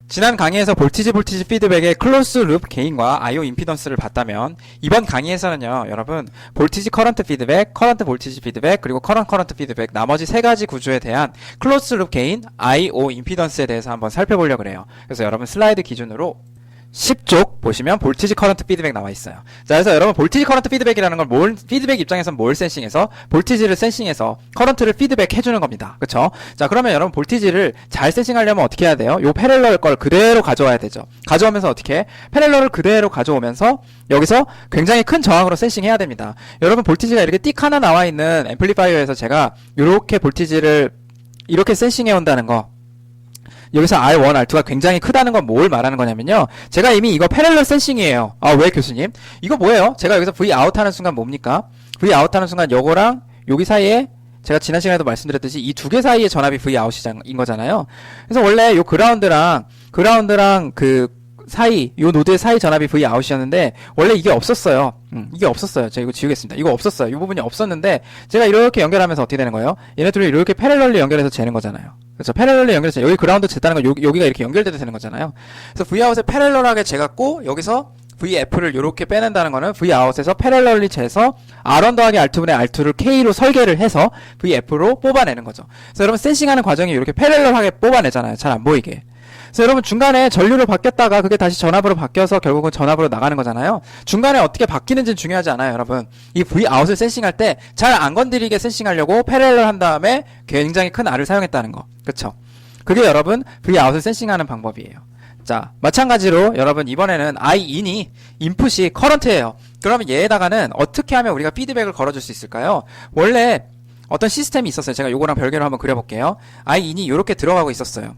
지난 강의에서 볼티지 피드백의 클로즈 룹 게인과 IO 임피던스를 봤다면 이번 강의에서는요, 여러분 볼티지 커런트 피드백, 커런트 볼티지 피드백, 그리고 커런트 피드백 나머지 세 가지 구조에 대한 클로즈 룹 게인, IO 임피던스에 대해서 한번 살펴보려고 그래요. 그래서 여러분 슬라이드 기준으로 10쪽 보시면 볼티지 커런트 피드백 나와 있어요. 자, 그래서 여러분 볼티지 커런트 피드백이라는 건 피드백 입장에서는 뭘 센싱해서 볼티지를 센싱해서 커런트를 피드백 해주는 겁니다. 그쵸? 자, 그러면 여러분 볼티지를 잘 센싱하려면 어떻게 해야 돼요? 요 패럴럴 걸 그대로 가져와야 되죠. 가져오면서 어떻게? 패럴럴을 그대로 가져오면서 여기서 굉장히 큰 저항으로 센싱해야 됩니다. 여러분 볼티지가 이렇게 띡 하나 나와 있는 앰플리파이어에서 제가 이렇게 볼티지를 이렇게 센싱해 온다는 거, 여기서 R1, R2가 굉장히 크다는 건 뭘 말하는 거냐면요, 제가 이미 이거 패럴럴 센싱이에요. 아, 왜 교수님? 이거 뭐예요? 제가 여기서 V 아웃 하는 순간 뭡니까? V 아웃 하는 순간 요거랑 여기 사이에 제가 지난 시간에도 말씀드렸듯이 이 두 개 사이의 전압이 V 아웃인 거잖아요. 그래서 원래 요 그라운드랑 그 사이, 요 노드의 사이 전압이 V 아웃이었는데 원래 이게 없었어요. 이게 없었어요. 제가 이거 지우겠습니다. 이거 없었어요. 이 부분이 없었는데 제가 이렇게 연결하면서 어떻게 되는 거예요? 얘네 둘이 이렇게 패럴럴리 연결해서 재는 거잖아요. 그렇죠? 패럴럴리 연결해서 여기 그라운드 쟀다는 건 여기가 이렇게 연결돼도 되는 거잖아요. 그래서 V 아웃에 패럴럴하게 재갖고 여기서 VF를 이렇게 빼낸다는 거는 V 아웃에서 패럴럴리 재서 R1 더하기 R2분의 R2를 K로 설계를 해서 VF로 뽑아내는 거죠. 그래서 여러분 센싱하는 과정이 이렇게 패럴럴하게 뽑아내잖아요. 잘 안 보이게. 그래서 여러분 중간에 전류를 바뀌었다가 그게 다시 전압으로 바뀌어서 결국은 전압으로 나가는 거잖아요. 중간에 어떻게 바뀌는지는 중요하지 않아요, 여러분. 이 V 아웃을 센싱할 때 잘 안 건드리게 센싱하려고 패럴럴 한 다음에 굉장히 큰 R을 사용했다는 거. 그쵸? 그게 여러분 V 아웃을 센싱하는 방법이에요. 자, 마찬가지로 여러분 이번에는 Iin이 인풋이 커런트예요. 그러면 얘에다가는 어떻게 하면 우리가 피드백을 걸어줄 수 있을까요? 원래 어떤 시스템이 있었어요. 제가 요거랑 별개로 한번 그려볼게요. Iin이 이렇게 들어가고 있었어요.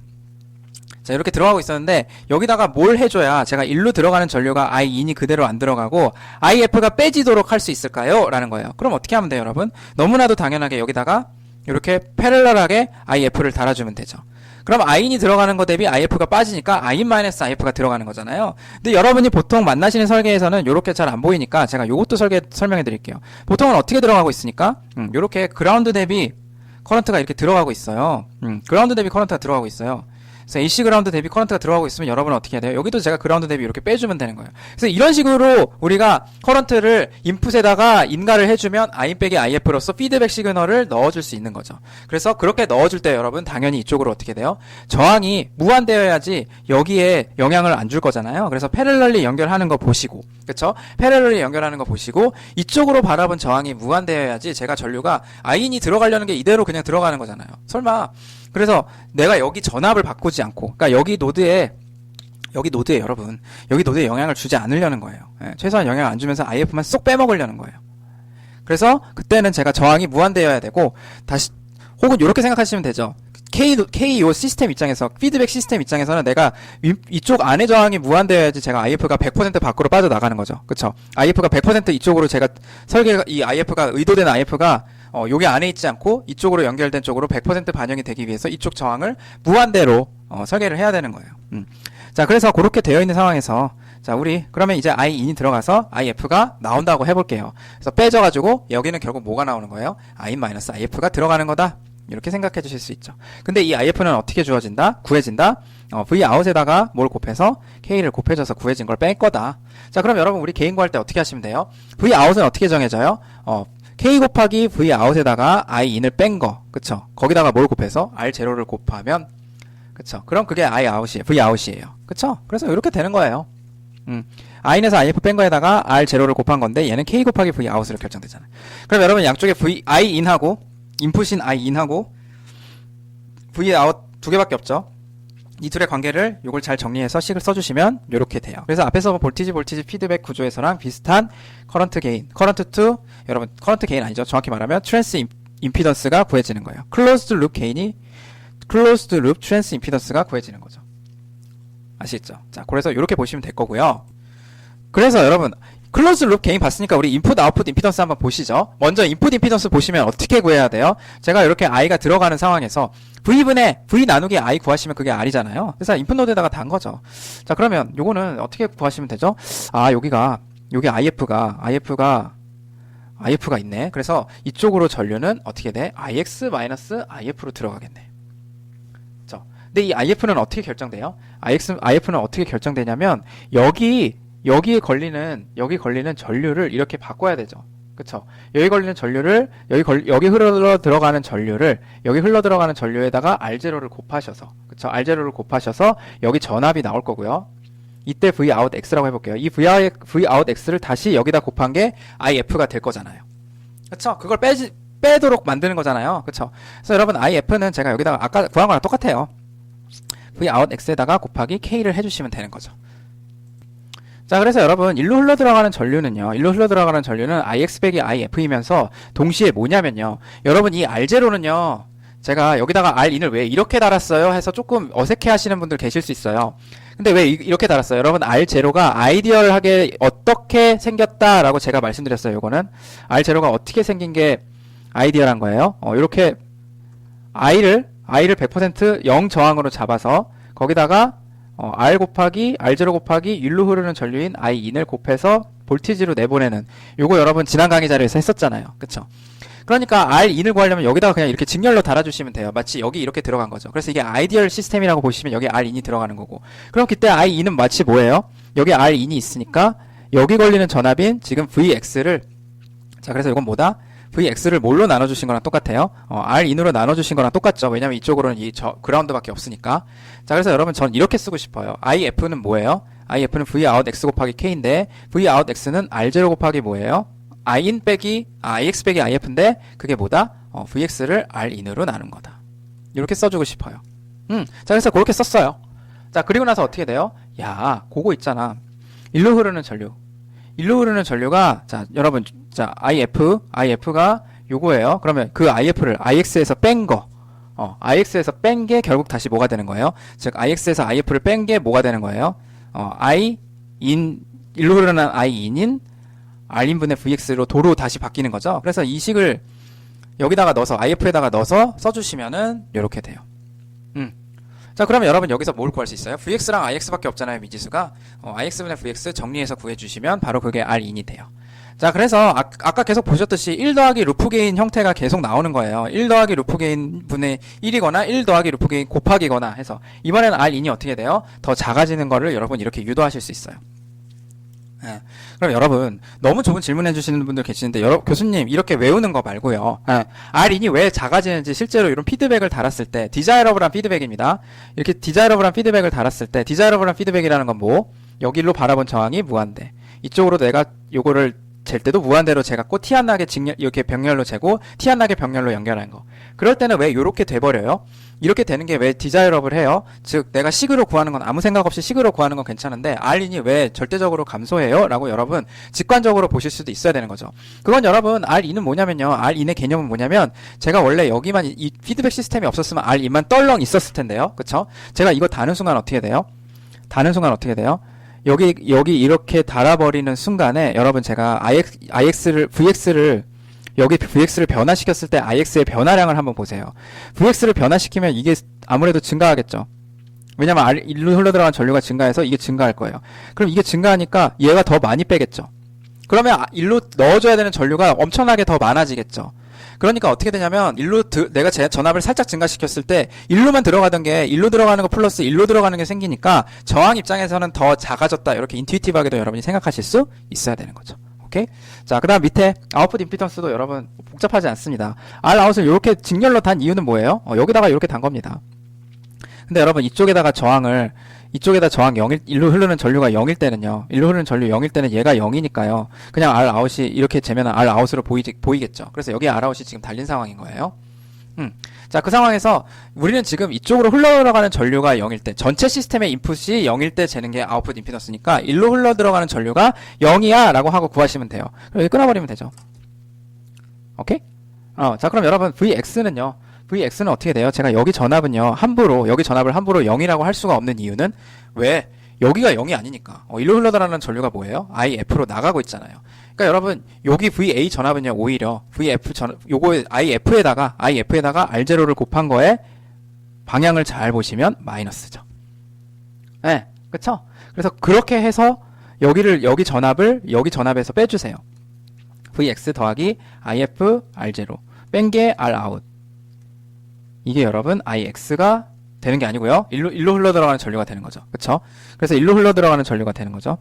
자, 이렇게 들어가고 있었는데 여기다가 뭘 해줘야 제가 일로 들어가는 전류가 I인이 그대로 안 들어가고 IF가 빼지도록 할 수 있을까요? 라는 거예요. 그럼 어떻게 하면 돼요, 여러분? 너무나도 당연하게 여기다가 이렇게 패럴럴하게 IF를 달아주면 되죠. 그럼 I인이 들어가는 거 대비 IF가 빠지니까 Iin-IF가 들어가는 거잖아요. 근데 여러분이 보통 만나시는 설계에서는 이렇게 잘 안 보이니까 제가 요것도 설명해 드릴게요. 보통은 어떻게 들어가고 있으니까 요렇게 그라운드 대비 커런트가 이렇게 들어가고 있어요. 그라운드 대비 커런트가 들어가고 있어요. 그래서 AC 그라운드 대비 커런트가 들어가고 있으면 여러분은 어떻게 해야 돼요? 여기도 제가 그라운드 대비 이렇게 빼주면 되는 거예요. 그래서 이런 식으로 우리가 커런트를 인풋에다가 인가를 해주면 I 빼기 IF로서 피드백 시그널을 넣어줄 수 있는 거죠. 그래서 그렇게 넣어줄 때 여러분 당연히 이쪽으로 어떻게 돼요? 저항이 무한되어야지 여기에 영향을 안 줄 거잖아요. 그래서 패럴럴리 연결하는 거 보시고, 그쵸? 패럴럴리 연결하는 거 보시고 이쪽으로 바라본 저항이 무한되어야지 제가 전류가 I인이 들어가려는 게 이대로 그냥 들어가는 거잖아요. 설마. 그래서 내가 여기 전압을 바꾸지 않고, 그러니까 여기 노드에 여러분, 여기 노드에 영향을 주지 않으려는 거예요. 예, 최소한 영향을 안 주면서 IF만 쏙 빼먹으려는 거예요. 그래서 그때는 제가 저항이 무한되어야 되고, 다시 혹은 이렇게 생각하시면 되죠. K 요 시스템 입장에서, 피드백 시스템 입장에서는 내가 이쪽 안에 저항이 무한되어야지 제가 IF가 100% 밖으로 빠져나가는 거죠. 그쵸? IF가 100% 이쪽으로 제가 이 IF가, 의도된 IF가 여기 안에 있지 않고 이쪽으로 연결된 쪽으로 100% 반영이 되기 위해서 이쪽 저항을 무한대로 설계를 해야 되는 거예요. 자, 그래서 그렇게 되어 있는 상황에서 자, 우리 그러면 이제 I인이 들어가서 IF가 나온다고 해볼게요. 그래서 빼져가지고 여기는 결국 뭐가 나오는 거예요? In-IF가 들어가는 거다. 이렇게 생각해 주실 수 있죠. 근데 이 IF는 어떻게 구해진다? V 아웃에다가 뭘 곱해서 K를 곱해줘서 구해진 걸 뺄 거다. 자, 그럼 여러분 우리 개인 구할 때 어떻게 하시면 돼요? V 아웃은 어떻게 정해져요? K 곱하기 V 아웃에다가 I인을 뺀 거, 그쵸? 거기다가 뭘 곱해서 R0를 곱하면, 그쵸? 그럼 그게 V 아웃이에요. 그쵸? 그래서 이렇게 되는 거예요. I인에서 IF 뺀 거에다가 R0를 곱한 건데 얘는 K 곱하기 V 아웃으로 결정되잖아요. 그럼 여러분 양쪽에 I인하고 인풋인 I인하고 V 아웃 두 개밖에 없죠. 이 둘의 관계를 요걸 잘 정리해서 식을 써주시면 요렇게 돼요. 그래서 앞에서 볼티지 피드백 구조에서랑 비슷한 커런트 게인, 여러분 커런트 게인 아니죠. 정확히 말하면 트랜스 임피던스가 구해지는 거예요. 클로즈드 룹 트랜스 임피던스가 구해지는 거죠. 아시겠죠? 자, 그래서 요렇게 보시면 될 거고요. 그래서 여러분 클로즈 룹 게인 봤으니까 우리 인풋 아웃풋 임피던스 한번 보시죠. 먼저 인풋 임피던스 보시면 어떻게 구해야 돼요? 제가 이렇게 I가 들어가는 상황에서 V 나누기 I 구하시면 그게 R이잖아요. 그래서 인풋 노드에다가 단 거죠. 자, 그러면 요거는 어떻게 구하시면 되죠? 아, 여기 IF가 있네. 그래서 이쪽으로 전류는 어떻게 돼? IX-IF로 들어가겠네. 근데 이 IF는 어떻게 결정돼요? IF는 어떻게 결정되냐면 여기에 걸리는 전류를 이렇게 바꿔야 되죠. 그쵸? 여기 걸리는 전류를 여기 흘러 들어가는 전류에다가 R0를 곱하셔서, 그쵸? R0를 곱하셔서 여기 전압이 나올 거고요. 이때 V out X라고 해볼게요. 이 V out X를 다시 여기다 곱한 게 IF가 될 거잖아요. 그쵸? 그걸 빼도록 만드는 거잖아요. 그쵸? 그래서 여러분 IF는 제가 여기다가 아까 구한 거랑 똑같아요. V out X에다가 곱하기 K를 해주시면 되는 거죠. 자, 그래서 여러분 일로 흘러 들어가는 전류는 IX 빼기 IF이면서 동시에 뭐냐면요. 여러분 이 R0는요. 제가 여기다가 R인을 왜 이렇게 달았어요? 해서 조금 어색해 하시는 분들 계실 수 있어요. 근데 왜 이렇게 달았어요? 여러분 R0가 아이디얼하게 어떻게 생겼다라고 제가 말씀드렸어요. 요거는 R0가 어떻게 생긴 게 아이디얼한 거예요. 이렇게 I를 100% 0 저항으로 잡아서 거기다가 R 곱하기 R0 곱하기 일로 흐르는 전류인 I인을 곱해서 볼티지로 내보내는 요거 여러분 지난 강의 자료에서 했었잖아요. 그쵸? 그러니까 R인을 구하려면 여기다가 그냥 이렇게 직렬로 달아주시면 돼요. 마치 여기 이렇게 들어간 거죠. 그래서 이게 아이디얼 시스템이라고 보시면 여기 R인이 들어가는 거고. 그럼 그때 I인은 마치 뭐예요? 여기 R인이 있으니까 여기 걸리는 전압인 지금 VX를, 자 그래서 이건 뭐다? VX를 뭘로 나눠주신 거랑 똑같아요. R인으로 나눠주신 거랑 똑같죠. 왜냐면 이쪽으로는 그라운드밖에 없으니까. 자 그래서 여러분 전 이렇게 쓰고 싶어요. IF는 뭐예요? IF는 V out X 곱하기 K인데 V out X는 R0 곱하기 뭐예요? IX 빼기 IF인데 그게 뭐다? VX를 R인으로 나눈 거다. 이렇게 써주고 싶어요. 자 그래서 그렇게 썼어요. 자 그리고 나서 어떻게 돼요? 야 그거 있잖아. 일로 흐르는 전류가 자 여러분 자 IF가 요거예요. 그러면 그 IF를 IX에서 뺀 거 IX에서 뺀 게 결국 다시 뭐가 되는 거예요? 즉 IX에서 IF를 뺀 게 뭐가 되는 거예요? 일로 흐르는 I인인 R인분의 VX로 도로 다시 바뀌는 거죠. 그래서 이 식을 여기다가 넣어서 IF에다가 넣어서 써주시면은 이렇게 돼요. 자 그러면 여러분 여기서 뭘 구할 수 있어요? VX랑 IX밖에 없잖아요. 미지수가 IX분의 VX 정리해서 구해주시면 바로 그게 R인이 돼요. 자 그래서 아까 계속 보셨듯이 1 더하기 루프 게인 형태가 계속 나오는 거예요. 1 더하기 루프 게인 분의 1이거나 1 더하기 루프 게인 곱하기거나 해서 이번에는 R인이 어떻게 돼요? 더 작아지는 거를 여러분 이렇게 유도하실 수 있어요. 예. 그럼 여러분 너무 좁은 질문 해주시는 분들 계시는데 교수님 이렇게 외우는 거 말고요. R인이 왜 작아지는지 실제로 이런 피드백을 달았을 때 디자이러블한 피드백입니다. 이렇게 디자이러블한 피드백을 달았을 때 디자이러블한 피드백이라는 건 뭐? 여기로 바라본 저항이 무한대. 이쪽으로 내가 요거를 잴 때도 무한대로 재갖고 티 안 나게 이렇게 병렬로 재고 티 안 나게 병렬로 연결하는 거. 그럴 때는 왜 요렇게 돼버려요? 이렇게 되는 게 왜 디자이러블 해요? 즉 내가 식으로 구하는 건 아무 생각 없이 식으로 구하는 건 괜찮은데 R인이 왜 절대적으로 감소해요? 라고 여러분 직관적으로 보실 수도 있어야 되는 거죠. 그건 여러분 R인은 뭐냐면요. R인의 개념은 뭐냐면 제가 원래 여기만 이 피드백 시스템이 없었으면 R인만 떨렁 있었을 텐데요. 그쵸? 제가 이거 다는 순간 어떻게 돼요? 여기 이렇게 달아버리는 순간에 여러분 제가 VX를 여기 VX를 변화시켰을 때 IX의 변화량을 한번 보세요. VX를 변화시키면 이게 아무래도 증가하겠죠. 왜냐면 일로 흘러들어간 전류가 증가해서 이게 증가할 거예요. 그럼 이게 증가하니까 얘가 더 많이 빼겠죠. 그러면 일로 넣어줘야 되는 전류가 엄청나게 더 많아지겠죠. 그러니까 어떻게 되냐면 내가 제 전압을 살짝 증가시켰을 때 일로만 들어가던 게 일로 들어가는 거 플러스 일로 들어가는 게 생기니까 저항 입장에서는 더 작아졌다. 이렇게 인투이티브하게도 여러분이 생각하실 수 있어야 되는 거죠. 오케이? 자, 그 다음 밑에 아웃풋 임피던스도 여러분 복잡하지 않습니다. R아웃을 이렇게 직렬로 단 이유는 뭐예요? 여기다가 이렇게 단 겁니다. 근데 여러분 이쪽에다가 저항 0일, 일로 흐르는 전류가 0일 때는요. 일로 흐르는 전류 0일 때는 얘가 0이니까요. 그냥 R아웃이 이렇게 재면 R아웃으로 보이겠죠. 그래서 여기 R아웃이 지금 달린 상황인 거예요. 자, 그 상황에서 우리는 지금 이쪽으로 흘러들어가는 전류가 0일 때, 전체 시스템의 인풋이 0일 때 재는 게 아웃풋 임피던스니까 일로 흘러들어가는 전류가 0이야 라고 하고 구하시면 돼요. 그럼 끊어버리면 되죠. 오케이? 자, 그럼 여러분 VX는 어떻게 돼요? 제가 여기 전압을 함부로 0이라고 할 수가 없는 이유는 왜? 여기가 0이 아니니까. 일로 흘러들어가는 전류가 뭐예요? IF로 나가고 있잖아요. 그러니까 여러분 여기 VA 전압은요 오히려 요거 IF에다가 R0를 곱한 거에 방향을 잘 보시면 마이너스죠. 네, 그쵸? 그래서 그렇게 해서 여기 전압에서 빼주세요. VX 더하기 IF R0 뺀 게 Rout. 이게 여러분 IX가 되는 게 아니고요. 일로 흘러 들어가는 전류가 되는 거죠. 그쵸? 그래서 일로 흘러 들어가는 전류가 되는 거죠.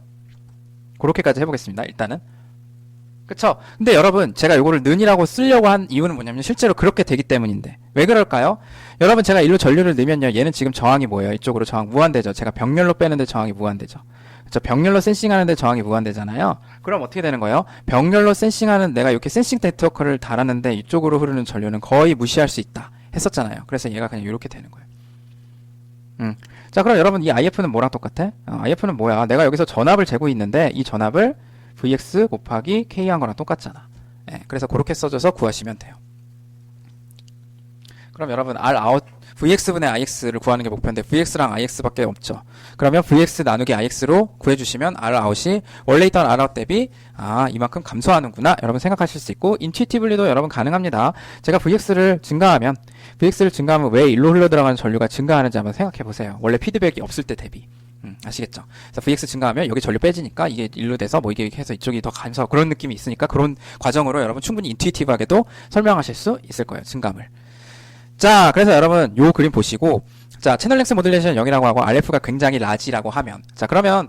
그렇게까지 해보겠습니다. 일단은. 그쵸? 근데 여러분, 제가 요거를 는이라고 쓰려고 한 이유는 뭐냐면 실제로 그렇게 되기 때문인데. 왜 그럴까요? 여러분, 제가 일로 전류를 넣으면요. 얘는 지금 저항이 뭐예요? 이쪽으로 저항 무한대죠. 제가 병렬로 빼는데 저항이 무한대죠. 그쵸? 병렬로 센싱하는데 저항이 무한대잖아요. 그럼 어떻게 되는 거예요? 병렬로 센싱하는 내가 이렇게 센싱 네트워크를 달았는데 이쪽으로 흐르는 전류는 거의 무시할 수 있다. 했었잖아요. 그래서 얘가 그냥 이렇게 되는 거예요. 자, 그럼 여러분 이 IF는 뭐랑 똑같아? IF는 뭐야? 내가 여기서 전압을 재고 있는데 이 전압을 Vx 곱하기 K 한 거랑 똑같잖아. 예, 그래서 그렇게 써줘서 구하시면 돼요. 그럼 여러분 Vx분의 Ix를 구하는 게 목표인데 Vx랑 Ix밖에 없죠. 그러면 Vx 나누기 Ix로 구해주시면 Rout이 원래 있던 Rout 대비 이만큼 감소하는구나 여러분 생각하실 수 있고 인투이티블리도 여러분 가능합니다. 제가 Vx를 증가하면 왜 일로 흘러 들어가는 전류가 증가하는지 한번 생각해 보세요. 원래 피드백이 없을 때 대비. 아시겠죠? 그래서 Vx 증가하면 여기 전류 빼지니까 이게 일로 돼서 뭐 이게 해서 이쪽이 더 감소 그런 느낌이 있으니까 그런 과정으로 여러분 충분히 인투이티브하게도 설명하실 수 있을 거예요. 증감을. 자, 그래서 여러분 요 그림 보시고 자, 채널 랭스 모듈레이션 0이라고 하고 RF가 굉장히 라지라고 하면 자, 그러면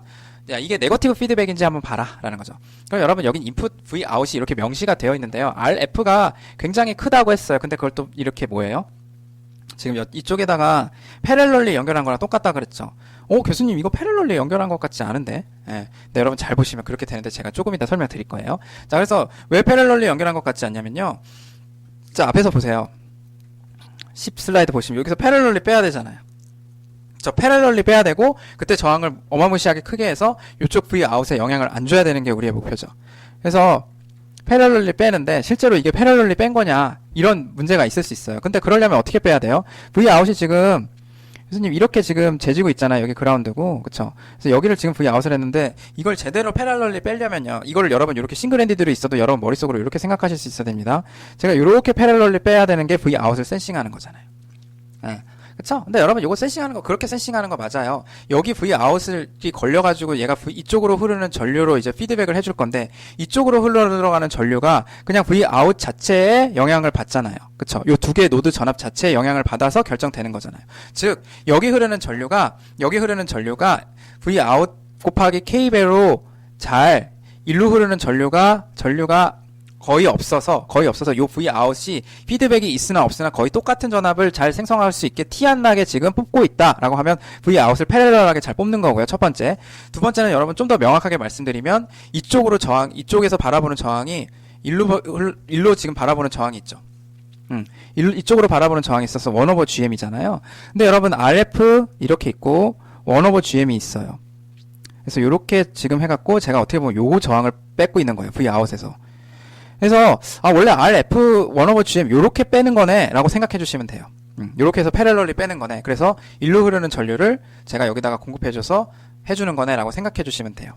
야, 이게 네거티브 피드백인지 한번 봐라 라는 거죠. 그럼 여러분 여긴 인풋 V 아웃이 이렇게 명시가 되어 있는데요. RF가 굉장히 크다고 했어요. 근데 그걸 또 이렇게 뭐예요? 지금 이쪽에다가 패럴럴리 연결한 거랑 똑같다 그랬죠. 교수님 이거 패럴럴리 연결한 것 같지 않은데. 네, 여러분 잘 보시면 그렇게 되는데 제가 조금 이따 설명 드릴 거예요. 자, 그래서 왜 패럴럴리 연결한 것 같지 않냐면요. 자, 앞에서 보세요. 10 슬라이드 보시면 여기서 패럴럴리 빼야 되잖아요. 저 패럴럴리 빼야 되고 그때 저항을 어마무시하게 크게 해서 이쪽 V 아웃에 영향을 안 줘야 되는 게 우리의 목표죠. 그래서 패럴럴리 빼는데 실제로 이게 패럴럴리 뺀 거냐 이런 문제가 있을 수 있어요. 근데 그러려면 어떻게 빼야 돼요? V 아웃이 지금 교수님 이렇게 지금 재지고 있잖아요. 여기 그라운드고 그쵸? 그래서 여기를 지금 V 아웃을 했는데 이걸 제대로 패럴럴리 빼려면요. 이걸 여러분 이렇게 싱글 핸디드로 있어도 여러분 머릿속으로 이렇게 생각하실 수 있어야 됩니다. 제가 이렇게 패럴럴리 빼야 되는 게 V 아웃을 센싱하는 거잖아요. 네. 그쵸? 근데 여러분 요거 센싱하는 거 그렇게 센싱하는 거 맞아요. 여기 V 아웃이 걸려가지고 얘가 이쪽으로 흐르는 전류로 이제 피드백을 해줄 건데 이쪽으로 흘러 들어가는 전류가 그냥 V 아웃 자체에 영향을 받잖아요. 그쵸? 요 두 개의 노드 전압 자체에 영향을 받아서 결정되는 거잖아요. 즉 여기 흐르는 전류가 V 아웃 곱하기 K 배로 잘 일로 흐르는 전류가 거의 없어서 요 V 아웃이 피드백이 있으나 없으나 거의 똑같은 전압을 잘 생성할 수 있게 티 안 나게 지금 뽑고 있다라고 하면 V 아웃을 패럴럴하게 잘 뽑는 거고요. 첫 번째. 두 번째는 여러분 좀 더 명확하게 말씀드리면 이쪽에서 바라보는 저항이 일로 지금 바라보는 저항이 있죠. 이쪽으로 바라보는 저항이 있어서 1/GM이잖아요. 근데 여러분 RF 이렇게 있고 1/GM이 있어요. 그래서 요렇게 지금 해갖고 제가 어떻게 보면 요 저항을 뺏고 있는 거예요. V 아웃에서. 그래서 원래 RF 1/GM 요렇게 빼는 거네 라고 생각해 주시면 돼요. 요렇게 해서 패럴럴리 빼는 거네. 그래서 일로 흐르는 전류를 제가 여기다가 공급해줘서 해주는 거네 라고 생각해 주시면 돼요.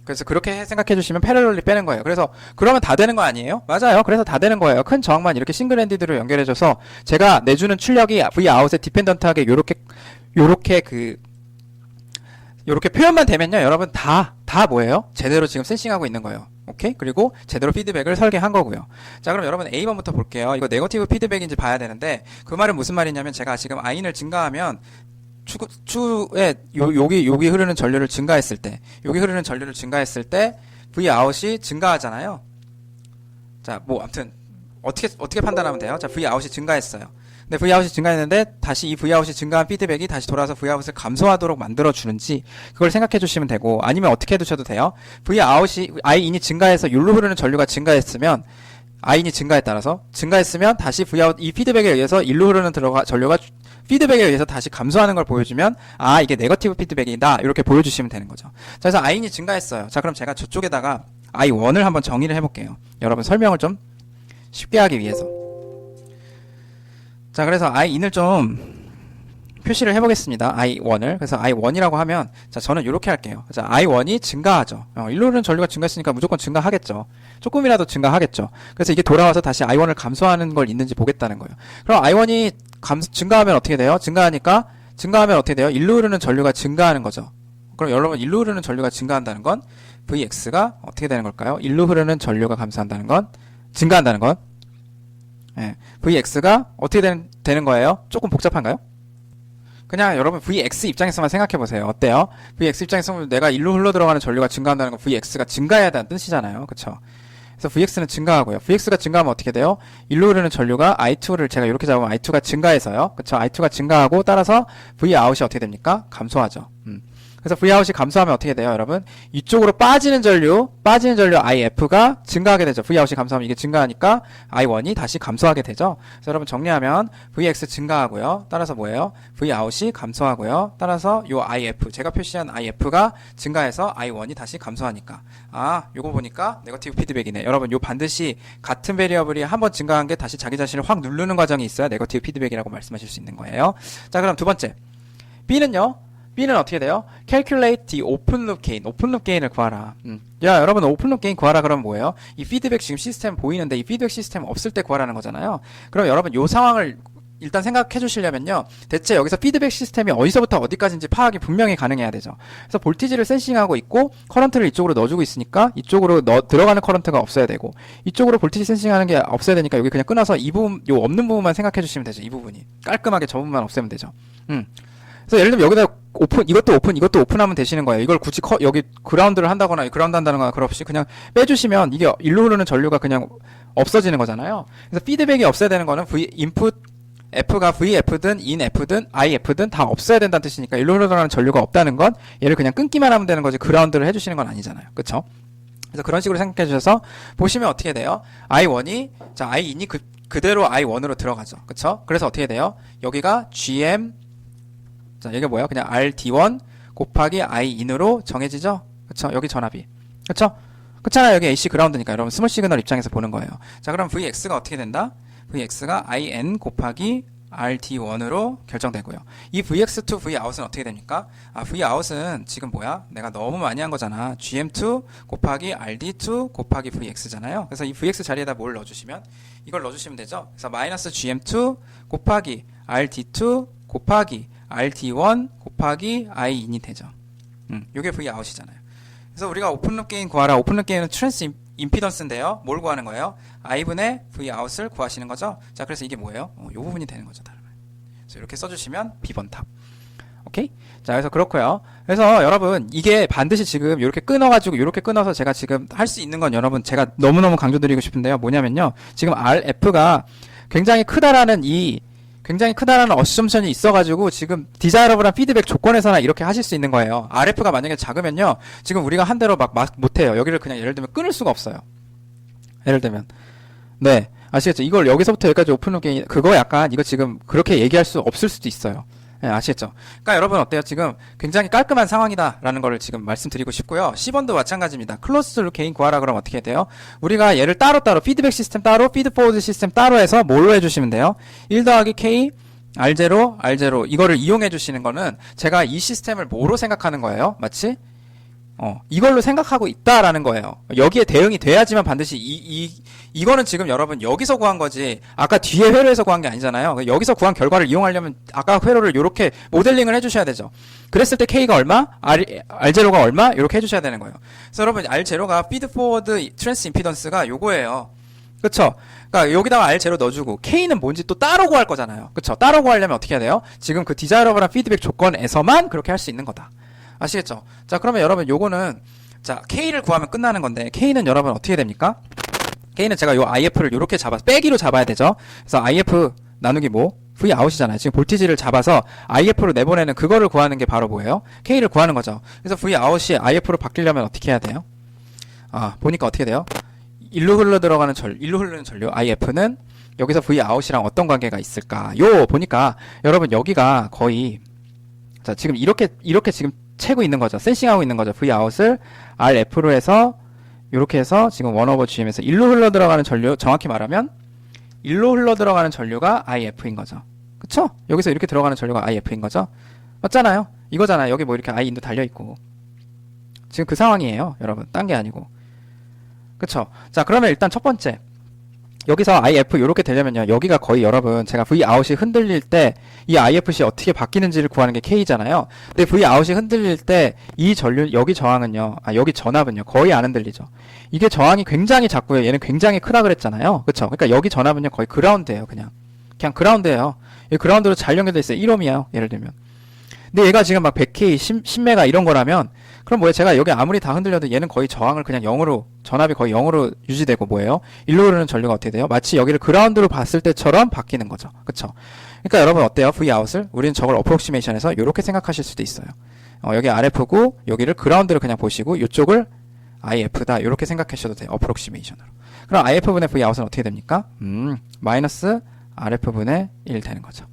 그래서 그렇게 생각해 주시면 패럴럴리 빼는 거예요. 그래서 그러면 다 되는 거 아니에요? 맞아요. 그래서 다 되는 거예요. 큰 저항만 이렇게 싱글 핸디드로 연결해줘서 제가 내주는 출력이 V 아웃에 디펜던트하게 요렇게 표현만 되면요. 여러분 다 뭐예요? 제대로 지금 센싱하고 있는 거예요. 오케이? 그리고 제대로 피드백을 설계한 거고요. 자, 그럼 여러분 A번부터 볼게요. 이거 네거티브 피드백인지 봐야 되는데 그 말은 무슨 말이냐면 제가 지금 In을 증가하면 추에 여기 흐르는 전류를 증가했을 때 V 아웃이 증가하잖아요. 자, 뭐 아무튼 어떻게 판단하면 돼요? 자, V 아웃이 증가했어요. 근데 V 아웃이 증가했는데 다시 이 V 아웃이 증가한 피드백이 다시 돌아서 V 아웃을 감소하도록 만들어 주는지 그걸 생각해 주시면 되고 아니면 어떻게 해 두셔도 돼요. V 아웃이 In이 증가해서 율로 흐르는 전류가 증가했으면 In이 증가했으면 다시 V 아웃 이 피드백에 의해서 일로 흐르는 전류가 피드백에 의해서 다시 감소하는 걸 보여주면 이게 네거티브 피드백이다 이렇게 보여주시면 되는 거죠. 자, 그래서 In이 증가했어요. 자, 그럼 제가 저쪽에다가 I1을 한번 정의를 해볼게요. 여러분 설명을 좀 쉽게 하기 위해서. 자, 그래서 I1을 좀 표시를 해보겠습니다. I1을. 그래서 I1이라고 하면, 자, 저는 이렇게 할게요. 자, I1이 증가하죠. 일로 흐르는 전류가 증가했으니까 무조건 증가하겠죠. 조금이라도 증가하겠죠. 그래서 이게 돌아와서 다시 I1을 감소하는 걸 있는지 보겠다는 거예요. 그럼 I1이 증가하면 어떻게 돼요? 증가하면 어떻게 돼요? 일로 흐르는 전류가 증가하는 거죠. 그럼 여러분, 일로 흐르는 전류가 증가한다는 건 Vx가 어떻게 되는 걸까요? 일로 흐르는 전류가 증가한다는 건 Vx가 어떻게 되는 거예요? 조금 복잡한가요? 그냥 여러분 VX 입장에서만 생각해 보세요. 어때요? VX 입장에서 보면 내가 일로 흘러 들어가는 전류가 증가한다는 건 VX가 증가해야 한다는 뜻이잖아요. 그쵸? 그래서 VX는 증가하고요. VX가 증가하면 어떻게 돼요? 일로 흐르는 전류가 I2를 제가 이렇게 잡으면 I2가 증가해서요. 그쵸? I2가 증가하고 따라서 Vout이 어떻게 됩니까? 감소하죠. 그래서 Vout이 감소하면 어떻게 돼요, 여러분? 이쪽으로 빠지는 전류 IF가 증가하게 되죠. Vout이 감소하면 이게 증가하니까 I1이 다시 감소하게 되죠. 그래서 여러분 정리하면 VX 증가하고요. 따라서 뭐예요? Vout이 감소하고요. 따라서 요 IF, 제가 표시한 IF가 증가해서 I1이 다시 감소하니까. 아, 요거 보니까 네거티브 피드백이네. 여러분 요 반드시 같은 베리어블이 한번 증가한 게 다시 자기 자신을 확 누르는 과정이 있어야 네거티브 피드백이라고 말씀하실 수 있는 거예요. 자, 그럼 두 번째. B는 어떻게 돼요? Calculate the open loop gain. 오픈 룹 게인을 구하라. 야, 여러분 오픈 룹 게인 구하라 그러면 뭐예요? 이 피드백 지금 시스템 보이는데 이 피드백 시스템 없을 때 구하라는 거잖아요. 그럼 여러분 요 상황을 일단 생각해 주시려면요. 대체 여기서 피드백 시스템이 어디서부터 어디까지인지 파악이 분명히 가능해야 되죠. 그래서 볼티지를 센싱하고 있고 커런트를 이쪽으로 넣어주고 있으니까 이쪽으로 들어가는 커런트가 없어야 되고 이쪽으로 볼티지 센싱하는 게 없어야 되니까 여기 그냥 끊어서 이 부분, 요 없는 부분만 생각해 주시면 되죠. 이 부분이. 깔끔하게 저 부분만 없애면 되죠. 그래서 예를 들면 여기다 이것도 오픈하면 되시는 거예요. 이걸 굳이 여기 그라운드를 한다거나 그라운드 한다는 거나 그런 없이 그냥 빼주시면 이게 일로 흐르는 전류가 그냥 없어지는 거잖아요. 그래서 피드백이 없어야 되는 거는 인풋 F가 VF든 INF든 IF든 다 없어야 된다는 뜻이니까 일로 흘러가는 전류가 없다는 건 얘를 그냥 끊기만 하면 되는 거지 그라운드를 해주시는 건 아니잖아요. 그쵸? 그래서 그런 식으로 생각해 주셔서 보시면 어떻게 돼요? I2이 그대로 I1으로 들어가죠. 그쵸? 그래서 어떻게 돼요? 여기가 GM 자, 이게 뭐야? 그냥 RD1 곱하기 IIN으로 정해지죠? 그쵸? 여기 전압이. 그쵸? 그렇잖아요. 여기 AC 그라운드니까 여러분 스몰 시그널 입장에서 보는 거예요. 자, 그럼 VX가 어떻게 된다? VX가 IN 곱하기 RD1으로 결정되고요. 이 VX2 Vout은 어떻게 됩니까? 아, Vout은 지금 뭐야? 내가 너무 많이 한 거잖아. GM2 곱하기 RD2 곱하기 VX잖아요. 그래서 이 VX 자리에다 뭘 넣어주시면 이걸 넣어주시면 되죠. 그래서 마이너스 GM2 곱하기 RD2 곱하기 RD1 곱하기 IIN이 되죠. 요게 Vout이잖아요. 그래서 우리가 오픈룹 게인 구하라. 오픈룹 게인은 트랜스 임피던스인데요. 뭘 구하는 거예요? I분의 Vout을 구하시는 거죠. 자, 그래서 이게 뭐예요? 요 부분이 되는 거죠. 그래서 이렇게 써주시면 B번 탑. 오케이? 자, 그래서 그렇고요. 그래서 여러분 이게 반드시 지금 이렇게 끊어가지고 이렇게 끊어서 제가 지금 할 수 있는 건 여러분 제가 너무너무 강조드리고 싶은데요. 뭐냐면요. 지금 RF가 굉장히 크다라는 어썸션이 있어가지고 지금 디자이러블한 피드백 조건에서나 이렇게 하실 수 있는 거예요. RF가 만약에 작으면요. 지금 우리가 한 대로 막 못해요. 여기를 그냥 예를 들면 끊을 수가 없어요. 예를 들면. 네. 아시겠죠? 이걸 여기서부터 여기까지 오픈룩 게인, 그거 약간 이거 지금 그렇게 얘기할 수 없을 수도 있어요. 네, 아시겠죠? 그러니까 여러분 어때요? 지금 굉장히 깔끔한 상황이다라는 거를 지금 말씀드리고 싶고요. 10번도 마찬가지입니다. 클로스 룩 게인 구하라 그러면 어떻게 돼요? 우리가 얘를 따로따로 피드백 시스템 따로, 피드포워드 시스템 따로 해서 뭘로 해주시면 돼요? 1 더하기 K R0 이거를 이용해 주시는 거는 제가 이 시스템을 뭐로 생각하는 거예요? 마치 이걸로 생각하고 있다라는 거예요. 여기에 대응이 돼야지만 반드시 이거는 지금 여러분 여기서 구한 거지 아까 뒤에 회로에서 구한 게 아니잖아요. 여기서 구한 결과를 이용하려면 아까 회로를 이렇게 모델링을 해주셔야 되죠. 그랬을 때 K가 얼마? R0가 얼마? 이렇게 해주셔야 되는 거예요. 그래서 여러분 R0가 피드포워드 트랜스 임피던스가 요거예요. 그쵸? 그러니까 여기다가 R0 넣어주고 K는 뭔지 또 따로 구할 거잖아요. 그쵸? 따로 구하려면 어떻게 해야 돼요? 지금 그 디자이러블한 피드백 조건에서만 그렇게 할 수 있는 거다. 아시겠죠? 자, 그러면 여러분 요거는 자, K를 구하면 끝나는 건데 K는 여러분 어떻게 됩니까? K는 제가 요 IF를 요렇게 빼기로 잡아야 되죠. 그래서 IF 나누기 Vout이잖아요. 지금 볼티지를 잡아서 IF로 내보내는 그거를 구하는 게 바로 뭐예요? K를 구하는 거죠. 그래서 Vout이 IF로 바뀌려면 어떻게 해야 돼요? 아, 보니까 어떻게 돼요? 일로 흐르는 전류 IF는 여기서 Vout이랑 어떤 관계가 있을까? 보니까 여러분 여기가 거의 자, 지금 이렇게 지금 채고 있는 거죠. 센싱하고 있는 거죠. Vout을 RF로 해서 이렇게 해서 지금 1/GM에서 일로 흘러 들어가는 전류, 정확히 말하면 일로 흘러 들어가는 전류가 IF인 거죠. 그쵸? 여기서 이렇게 들어가는 전류가 IF인 거죠. 맞잖아요. 이거잖아요. 여기 뭐 이렇게 I인도 달려있고 지금 그 상황이에요. 여러분 딴 게 아니고. 그쵸? 자, 그러면 일단 첫 번째 여기서 IF 요렇게 되려면요. 여기가 거의 여러분 제가 Vout이 흔들릴 때 이 IFC 어떻게 바뀌는지를 구하는 게 K잖아요. 근데 Vout이 흔들릴 때 이 전류 여기 저항은요. 여기 전압은요. 거의 안 흔들리죠. 이게 저항이 굉장히 작고요. 얘는 굉장히 크다 그랬잖아요. 그쵸? 그러니까 여기 전압은요. 거의 그라운드예요. 그냥 그라운드예요. 이 그라운드로 잘 연결돼 있어요. 1ohm이에요. 예를 들면. 근데 얘가 지금 막 100K, 10메가 이런 거라면 그럼 뭐예요? 제가 여기 아무리 다 흔들려도 얘는 거의 저항을 그냥 0으로 전압이 거의 0으로 유지되고 뭐예요? 일로 흐르는 전류가 어떻게 돼요? 마치 여기를 그라운드로 봤을 때처럼 바뀌는 거죠. 그쵸? 그러니까 여러분 어때요? Vout을 우리는 저걸 어프록시메이션에서 이렇게 생각하실 수도 있어요. 여기 RF고 여기를 그라운드를 그냥 보시고 이쪽을 IF다 이렇게 생각하셔도 돼요. 어프록시메이션으로. 그럼 IF분의 Vout은 어떻게 됩니까? 마이너스 RF분의 1 되는 거죠.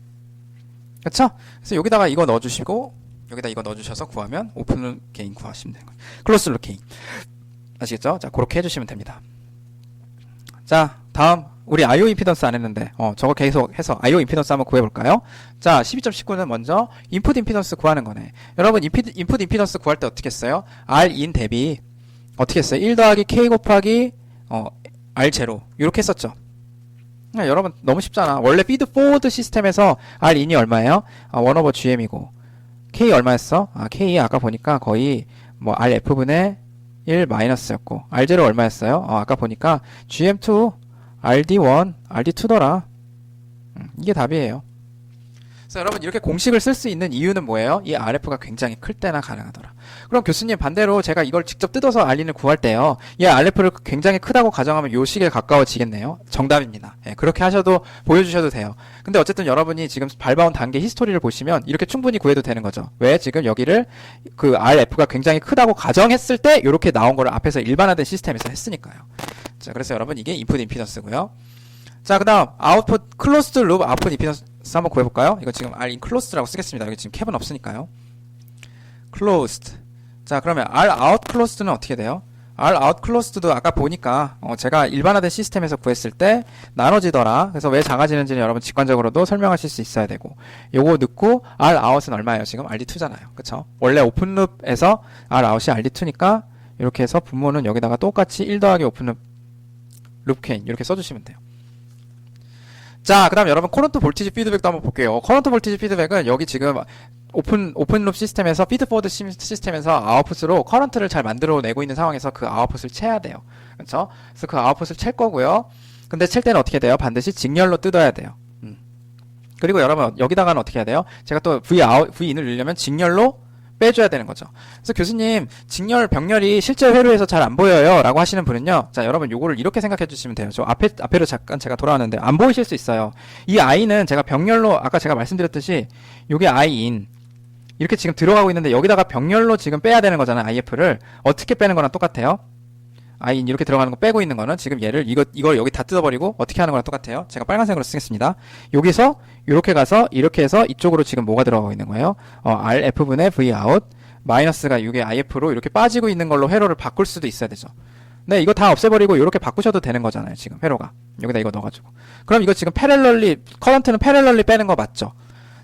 그쵸? 그래서 여기다가 이거 넣어주시고 여기다 이거 넣어주셔서 구하면 오픈 게인 구하시면 되는 거예요. 클로스 룹 게인. 아시겠죠? 자, 그렇게 해주시면 됩니다. 자, 다음 우리 IO 임피던스 안 했는데 저거 계속 해서 IO 임피던스 한번 구해볼까요? 자, 12.19는 먼저 인풋 임피던스 구하는 거네. 여러분 인풋 임피던스 구할 때 어떻게 했어요? R인 대비 어떻게 했어요? 1 더하기 K 곱하기 R0 이렇게 했었죠. 여러분 너무 쉽잖아. 원래 피드 포워드 시스템에서 Rin이 얼마예요? 1 GM이고 K 얼마였어? K 아까 보니까 거의 뭐 RF분의 1 마이너스였고 R0 얼마였어요? 아까 보니까 GM2 RD1 RD2더라. 이게 답이에요. 그래서 여러분 이렇게 공식을 쓸 수 있는 이유는 뭐예요? 이 RF가 굉장히 클 때나 가능하더라. 그럼 교수님 반대로 제가 이걸 직접 뜯어서 R인을 구할 때요. 이 RF를 굉장히 크다고 가정하면 요 식에 가까워지겠네요. 정답입니다. 예, 그렇게 하셔도 보여주셔도 돼요. 근데 어쨌든 여러분이 지금 밟아온 단계 히스토리를 보시면 이렇게 충분히 구해도 되는 거죠. 왜? 지금 여기를 그 RF가 굉장히 크다고 가정했을 때 이렇게 나온 거를 앞에서 일반화된 시스템에서 했으니까요. 자, 그래서 여러분 이게 인풋 임피던스고요. 자, 그 다음 아웃풋 클로스드 룹 아웃풋 임피던스 한번 구해볼까요? 이거 지금 Rin closed라고 쓰겠습니다. 여기 지금 캡은 없으니까요. closed. 자, 그러면 R out closed는 어떻게 돼요? R out closed도 아까 보니까 제가 일반화된 시스템에서 구했을 때 나눠지더라. 그래서 왜 작아지는지는 여러분 직관적으로도 설명하실 수 있어야 되고 요거 넣고 R out은 얼마예요? 지금 RD2잖아요. 그쵸? 원래 오픈룹에서 R out이 RD2니까 이렇게 해서 분모는 여기다가 똑같이 1 더하기 오픈룹 룹케인 이렇게 써주시면 돼요. 자, 그 다음 여러분 커런트 볼티지 피드백도 한번 볼게요. 커런트 볼티지 피드백은 여기 지금 오픈룹 시스템에서 피드 포워드 시스템에서 아웃풋으로 커런트를 잘 만들어내고 있는 상황에서 그 아웃풋을 채야 돼요. 그렇죠? 그래서 그 아웃풋을 챌 거고요. 근데 챌 때는 어떻게 돼요? 반드시 직렬로 뜯어야 돼요. 그리고 여러분 여기다가는 어떻게 해야 돼요? 제가 또 Vin을 넣으려면 직렬로 빼줘야 되는 거죠. 그래서 교수님 직렬 병렬이 실제 회로에서 잘 안 보여요 라고 하시는 분은요, 자 여러분 요거를 이렇게 생각해 주시면 돼요. 저 앞에로 잠깐 제가 돌아왔는데 안 보이실 수 있어요. 이 I는 제가 병렬로 아까 제가 말씀드렸듯이 요게 I인 이렇게 지금 들어가고 있는데 여기다가 병렬로 지금 빼야 되는 거잖아요. IF를 어떻게 빼는 거랑 똑같아요. I인 이렇게 들어가는 거 빼고 있는 거는 지금 얘를 이걸 여기 다 뜯어버리고 어떻게 하는 거랑 똑같아요. 제가 빨간색으로 쓰겠습니다. 여기서 이렇게 가서 이렇게 해서 이쪽으로 지금 뭐가 들어가고 있는 거예요? RF분의 Vout 마이너스가 이게 IF로 이렇게 빠지고 있는 걸로 회로를 바꿀 수도 있어야 되죠. 네, 이거 다 없애버리고 이렇게 바꾸셔도 되는 거잖아요. 지금 회로가 여기다 이거 넣어가지고. 그럼 이거 지금 커런트는 패럴럴리 빼는 거 맞죠?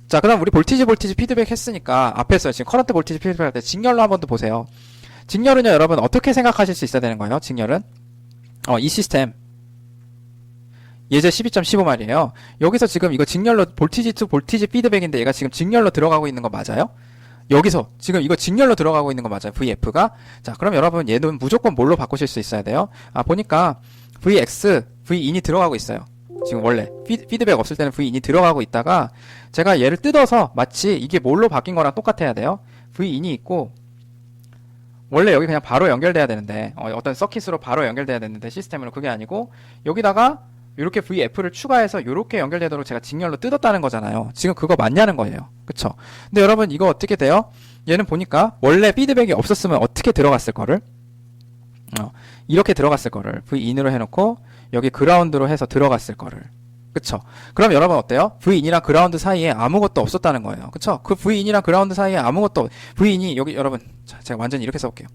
자, 그다음 우리 볼티지 피드백 했으니까 앞에서 지금 커런트 볼티지 피드백 할 때 직렬로 한번 더 보세요. 직렬은요, 여러분 어떻게 생각하실 수 있어야 되는 거예요? 직렬은 이 시스템 예제 12.15 말이에요. 여기서 지금 이거 직렬로 볼티지 투 볼티지 피드백인데 얘가 지금 직렬로 들어가고 있는 거 맞아요? 여기서 지금 이거 직렬로 들어가고 있는 거 맞아요? VF가. 자, 그럼 여러분 얘는 무조건 뭘로 바꾸실 수 있어야 돼요? 보니까 VX, Vin이 들어가고 있어요. 지금 원래 피드백 없을 때는 Vin이 들어가고 있다가 제가 얘를 뜯어서 마치 이게 뭘로 바뀐 거랑 똑같아야 돼요. Vin이 있고 원래 여기 그냥 바로 연결돼야 되는데 어떤 서킷으로 바로 연결돼야 되는데 시스템으로 그게 아니고 여기다가 이렇게 VF를 추가해서 이렇게 연결되도록 제가 직렬로 뜯었다는 거잖아요. 지금 그거 맞냐는 거예요. 그쵸? 근데 여러분 이거 어떻게 돼요? 얘는 보니까 원래 피드백이 없었으면 어떻게 들어갔을 거를 이렇게 들어갔을 거를 Vin으로 해놓고 여기 그라운드로 해서 들어갔을 거를. 그쵸? 그럼 여러분 어때요? Vin이랑 그라운드 사이에 아무것도 없었다는 거예요. 그쵸? 그 Vin이랑 그라운드 사이에 아무것도 Vin이 여기 여러분 자, 제가 완전히 이렇게 써볼게요.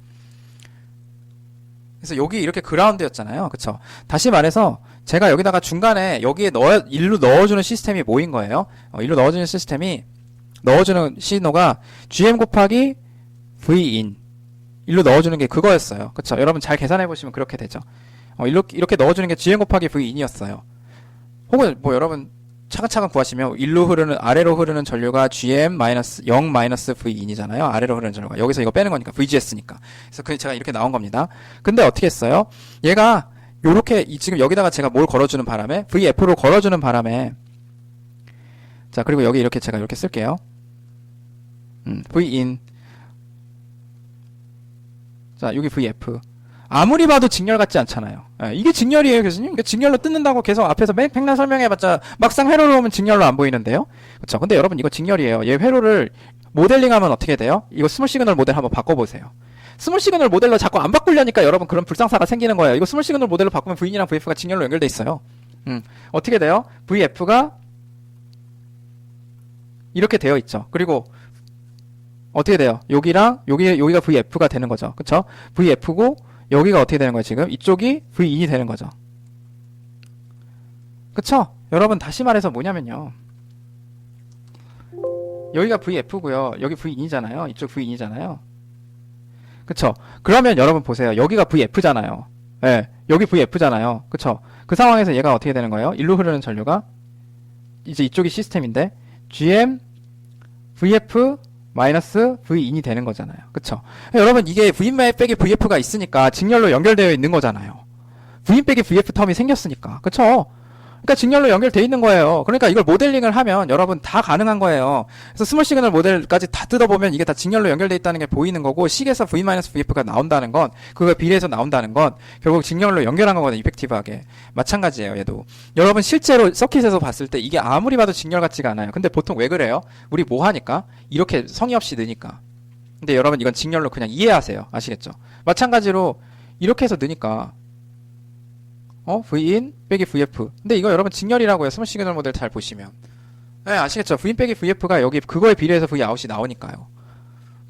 그래서 여기 이렇게 그라운드였잖아요. 그쵸? 다시 말해서 제가 여기다가 중간에 여기에 일로 넣어주는 시스템이 뭐인 거예요? 일로 넣어주는 시스템이 넣어주는 신호가 GM 곱하기 Vin 일로 넣어주는 게 그거였어요. 그쵸? 여러분 잘 계산해보시면 그렇게 되죠. 이렇게 넣어주는 게 GM 곱하기 Vin이었어요. 혹은 뭐 여러분 차근차근 구하시면 아래로 흐르는 전류가 GM 마이너스 0 마이너스 Vin이잖아요. 아래로 흐르는 전류가 여기서 이거 빼는 거니까 VGS니까. 그래서 제가 이렇게 나온 겁니다. 근데 어떻게 했어요? 얘가 요렇게 지금 여기다가 제가 뭘 걸어주는 바람에 VF로 걸어주는 바람에 자 그리고 여기 이렇게 제가 이렇게 쓸게요. Vin. 자, 여기 VF. 아무리 봐도 직렬 같지 않잖아요. 예, 이게 직렬이에요, 교수님. 그러니까 직렬로 뜯는다고 계속 앞에서 백날 설명해봤자 막상 회로로 오면 직렬로 안 보이는데요. 그쵸? 근데 여러분 이거 직렬이에요. 얘 회로를 모델링하면 어떻게 돼요? 이거 스몰 시그널 모델 한번 바꿔보세요. 스몰 시그널 모델로 자꾸 안 바꾸려니까 여러분 그런 불상사가 생기는 거예요. 이거 스몰 시그널 모델로 바꾸면 V인이랑 VF가 직렬로 연결돼 있어요. 어떻게 돼요? VF가 이렇게 되어 있죠. 그리고 어떻게 돼요? 여기가 VF가 되는 거죠. 그쵸? VF고 여기가 어떻게 되는 거예요, 지금? 이쪽이 V인이 되는 거죠. 그쵸? 여러분, 다시 말해서 뭐냐면요. 여기가 VF고요. 여기 V인이잖아요. 이쪽 V인이잖아요. 그쵸? 그러면 여러분 보세요. 여기가 VF잖아요. 예, 여기 VF잖아요. 그쵸? 그 상황에서 얘가 어떻게 되는 거예요? 일로 흐르는 전류가 이제 이쪽이 시스템인데 GM VF 마이너스 V인이 되는 거잖아요. 그쵸? 여러분 이게 V인 빼기 VF가 있으니까 직렬로 연결되어 있는 거잖아요. V인 빼기 VF 텀이 생겼으니까. 그쵸? 그러니까 직렬로 연결되어 있는 거예요. 그러니까 이걸 모델링을 하면 여러분 다 가능한 거예요. 그래서 스몰 시그널 모델까지 다 뜯어보면 이게 다 직렬로 연결되어 있다는 게 보이는 거고, 식에서 V-VF가 나온다는 건, 그거에 비례해서 나온다는 건 결국 직렬로 연결한 거거든요. 이펙티브하게. 마찬가지예요, 얘도. 여러분 실제로 서킷에서 봤을 때 이게 아무리 봐도 직렬 같지가 않아요. 근데 보통 왜 그래요? 우리 뭐 하니까? 이렇게 성의 없이 넣으니까. 근데 여러분 이건 직렬로 그냥 이해하세요. 아시겠죠? 마찬가지로 이렇게 해서 넣으니까 V인 빼기 VF. 근데 이거 여러분 직렬이라고요. 스몰 시그널 모델 잘 보시면. 네, 아시겠죠? V인 빼기 VF가 여기 그거에 비례해서 Vout이 나오니까요.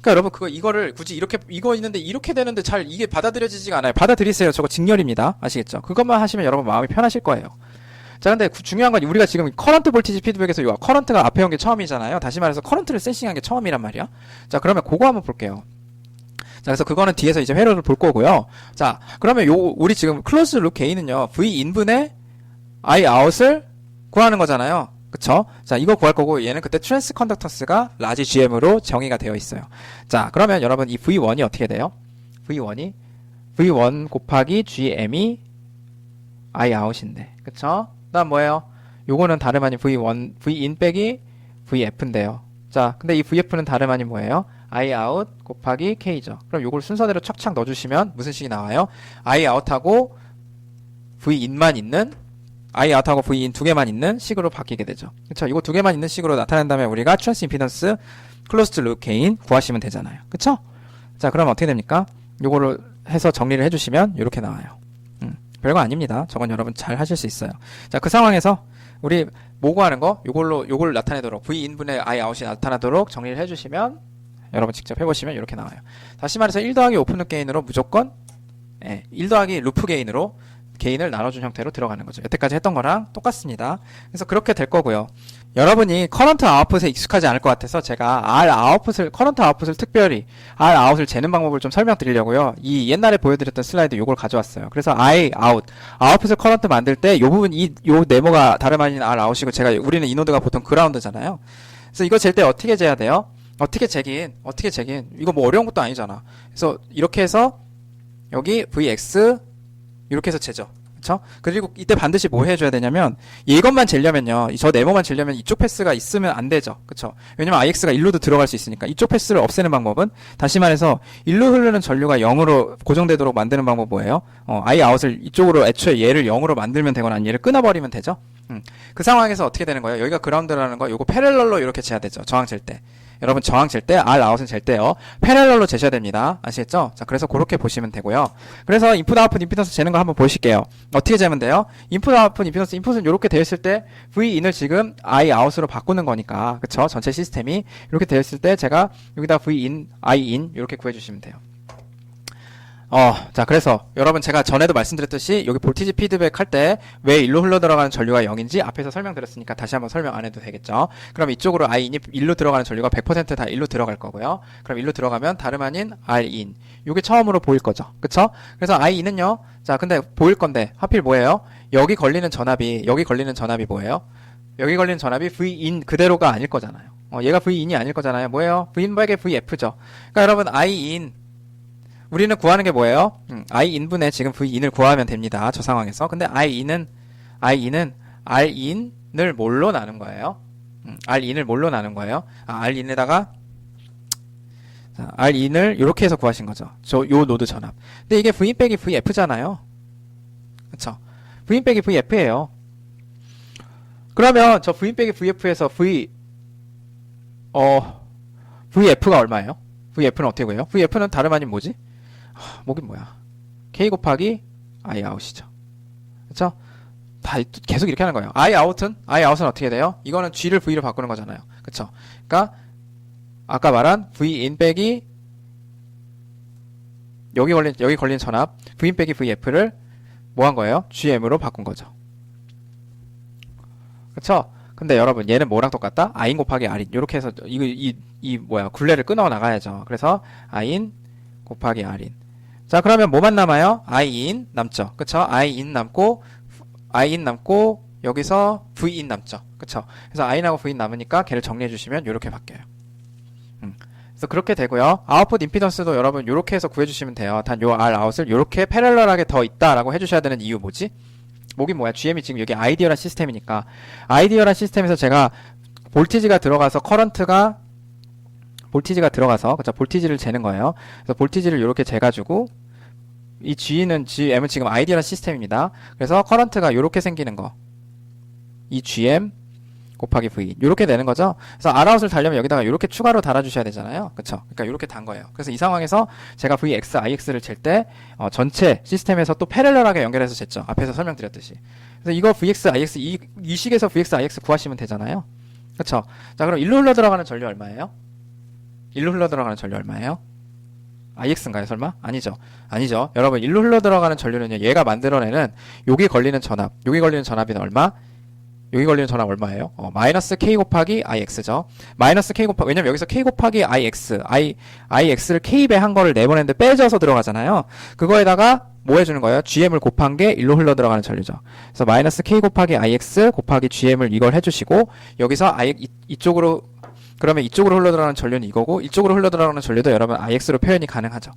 그러니까 여러분 이거를 굳이 이렇게 이거 있는데 이렇게 되는데 잘 이게 받아들여지지가 않아요. 받아들이세요. 저거 직렬입니다. 아시겠죠? 그것만 하시면 여러분 마음이 편하실 거예요. 자, 근데 중요한 건 우리가 지금 커런트 볼티지 피드백에서 요 커런트가 앞에 온 게 처음이잖아요. 다시 말해서 커런트를 센싱한 게 처음이란 말이야. 자, 그러면 그거 한번 볼게요. 자, 그래서 그거는 뒤에서 이제 회로를 볼 거고요. 자, 그러면 우리 지금 클로즈 룹 게인은요, V 인분의 I out을 구하는 거잖아요. 그쵸? 자, 이거 구할 거고, 얘는 그때 트랜스 컨덕턴스가 라지 GM으로 정의가 되어 있어요. 자, 그러면 여러분 이 V1이 어떻게 돼요? V1 곱하기 GM이 I out인데. 그쵸? 그 다음 뭐예요? 요거는 다름 아닌 Vin 빼기 VF인데요. 자, 근데 이 VF는 다름 아닌 뭐예요? I out 곱하기 K죠. 그럼 요걸 순서대로 착착 넣어주시면 무슨 식이 나와요? I out하고 Vin만 있는, I out하고 Vin 두 개만 있는 식으로 바뀌게 되죠. 그쵸? 이거 두 개만 있는 식으로 나타낸다면 우리가 트랜스 임피던스 클로즈드 룹 게인 구하시면 되잖아요. 그쵸? 자, 그럼 어떻게 됩니까? 요거를 해서 정리를 해주시면 이렇게 나와요. 별거 아닙니다. 저건 여러분 잘 하실 수 있어요. 자, 그 상황에서 우리 뭐 구하는 거? 요걸 나타내도록, Vin분의 I out이 나타나도록 정리를 해주시면 여러분 직접 해보시면 이렇게 나와요. 다시 말해서 1 더하기 오픈룹 게인으로 무조건 1 더하기 루프 게인으로 게인을 나눠준 형태로 들어가는 거죠. 여태까지 했던 거랑 똑같습니다. 그래서 그렇게 될 거고요. 여러분이 커런트 아웃풋에 익숙하지 않을 것 같아서 제가 커런트 아웃풋을 특별히 R 아웃을 재는 방법을 좀 설명드리려고요. 이 옛날에 보여드렸던 슬라이드 요걸 가져왔어요. 그래서 아웃풋을 커런트 만들 때 요 부분 요 네모가 다름 아닌 R 아웃이고 우리는 이 노드가 보통 그라운드잖아요. 그래서 이거 잴 때 어떻게 재야 돼요? 어떻게 재긴 이거 뭐 어려운 것도 아니잖아. 그래서 이렇게 해서 여기 VX 이렇게 해서 재죠. 그쵸? 그리고 이때 반드시 뭐 해줘야 되냐면 이것만 재려면요, 저 네모만 재려면 이쪽 패스가 있으면 안 되죠. 그쵸? 왜냐면 IX가 1로도 들어갈 수 있으니까. 이쪽 패스를 없애는 방법은, 다시 말해서 1로 흐르는 전류가 0으로 고정되도록 만드는 방법 뭐예요? I out을 이쪽으로 애초에 얘를 0으로 만들면 되거나 아니면 얘를 끊어버리면 되죠. 그 상황에서 어떻게 되는 거예요? 여기가 그라운드라는 거, 요거 패럴럴로 이렇게 재야 되죠. 저항 잴 때. 여러분 저항 잴 때, R 아웃은 잴 때요, 패럴럴로 재셔야 됩니다. 아시겠죠? 자, 그래서 그렇게 보시면 되고요. 그래서 인풋 아웃풋 임피던스 재는 거 한번 보실게요. 어떻게 재면 돼요? 인풋 아웃풋 임피던스, 인풋은 이렇게 되어 있을 때 Vin을 지금 I out으로 바꾸는 거니까, 그쵸? 전체 시스템이 이렇게 되어 있을 때 제가 여기다 Vin, Iin 이렇게 구해주시면 돼요. 자, 그래서 여러분 제가 전에도 말씀드렸듯이 여기 볼티지 피드백 할 때 왜 일로 흘러 들어가는 전류가 0인지 앞에서 설명드렸으니까 다시 한번 설명 안 해도 되겠죠. 그럼 이쪽으로 I인이 일로 들어가는 전류가 100% 다 일로 들어갈 거고요. 그럼 일로 들어가면 다름 아닌 R인. 요게 처음으로 보일 거죠. 그쵸? 그래서 I인은요. 자, 근데 보일 건데 하필 뭐예요? 여기 걸리는 전압이 뭐예요? 여기 걸리는 전압이 V인 그대로가 아닐 거잖아요. 얘가 V인이 아닐 거잖아요. 뭐예요? V인백의 VF죠. 그러니까 여러분 I인, 우리는 구하는 게 뭐예요? I인분의 지금 Vin을 구하면 됩니다. 저 상황에서. 근데 I인은 Rin을 뭘로 나눈 거예요? Rin을 뭘로 나눈 거예요? Rin에다가 자, R인을 이렇게 해서 구하신 거죠. 요 노드 전압. 근데 이게 V인 빼기 VF잖아요. 그쵸? V인 빼기 VF예요. 그러면 저 V인 빼기 VF에서 VF가 얼마예요? VF는 어떻게 구해요? VF는 다름 아닌 뭐지? 뭐긴 뭐야. K 곱하기 I 아웃이죠. 그쵸? 다 계속 이렇게 하는 거예요. I out은 어떻게 돼요? 이거는 G를 V로 바꾸는 거잖아요. 그쵸? 그러니까 아까 말한 V인 빼기 여기 걸린 전압 V인 빼기 VF를 뭐 한 거예요? GM으로 바꾼 거죠. 그쵸? 근데 여러분 얘는 뭐랑 똑같다? I인 곱하기 R인 이렇게 해서 굴레를 끊어 나가야죠. 그래서 I인 곱하기 R인. 자, 그러면 뭐만 남아요? I인 남죠. 그쵸? I인 남고 여기서 V인 남죠. 그쵸? 그래서 I인하고 V인 남으니까 걔를 정리해 주시면 이렇게 바뀌어요. 그래서 그렇게 되고요. 아웃풋 임피던스도 여러분 이렇게 해서 구해 주시면 돼요. 단 요 R 아웃을 이렇게 패럴럴하게 더 있다라고 해 주셔야 되는 이유 뭐지? 뭐긴 뭐야? GM이 지금 여기 아이디어란 시스템이니까 아이디어란 시스템에서 제가 볼티지가 들어가서 그쵸? 볼티지를 재는 거예요. 그래서 볼티지를 이렇게 재가지고 이 GM은 지금 아이디어란 시스템입니다. 그래서 커런트가 이렇게 생기는 거. 이 GM 곱하기 V. 이렇게 되는 거죠. 그래서 R아웃을 달려면 여기다가 이렇게 추가로 달아주셔야 되잖아요. 그쵸? 그러니까 이렇게 단 거예요. 그래서 이 상황에서 제가 VX, IX를 잴 때 전체 시스템에서 또 패럴럴하게 연결해서 쟀죠. 앞에서 설명드렸듯이. 그래서 이거 VX, IX 이 식에서 VX, IX 구하시면 되잖아요. 그쵸? 자, 그럼 일로 흘러 들어가는 전류 얼마예요? IX인가요, 설마? 아니죠. 여러분, 일로 흘러 들어가는 전류는요, 얘가 만들어내는 여기 걸리는 전압이 얼마? 여기 걸리는 전압 얼마예요? 마이너스 K 곱하기 IX죠. 마이너스 K 곱하기, 왜냐면 여기서 K 곱하기 IX를 K배 한 거를 내보냈는데 빼져서 들어가잖아요. 그거에다가 뭐 해주는 거예요? GM을 곱한 게 일로 흘러 들어가는 전류죠. 그래서 마이너스 K 곱하기 IX 곱하기 GM을 이걸 해주시고, 여기서 그러면 이쪽으로 흘러 들어가는 전류는 이거고, 이쪽으로 흘러 들어가는 전류도 여러분 IX로 표현이 가능하죠.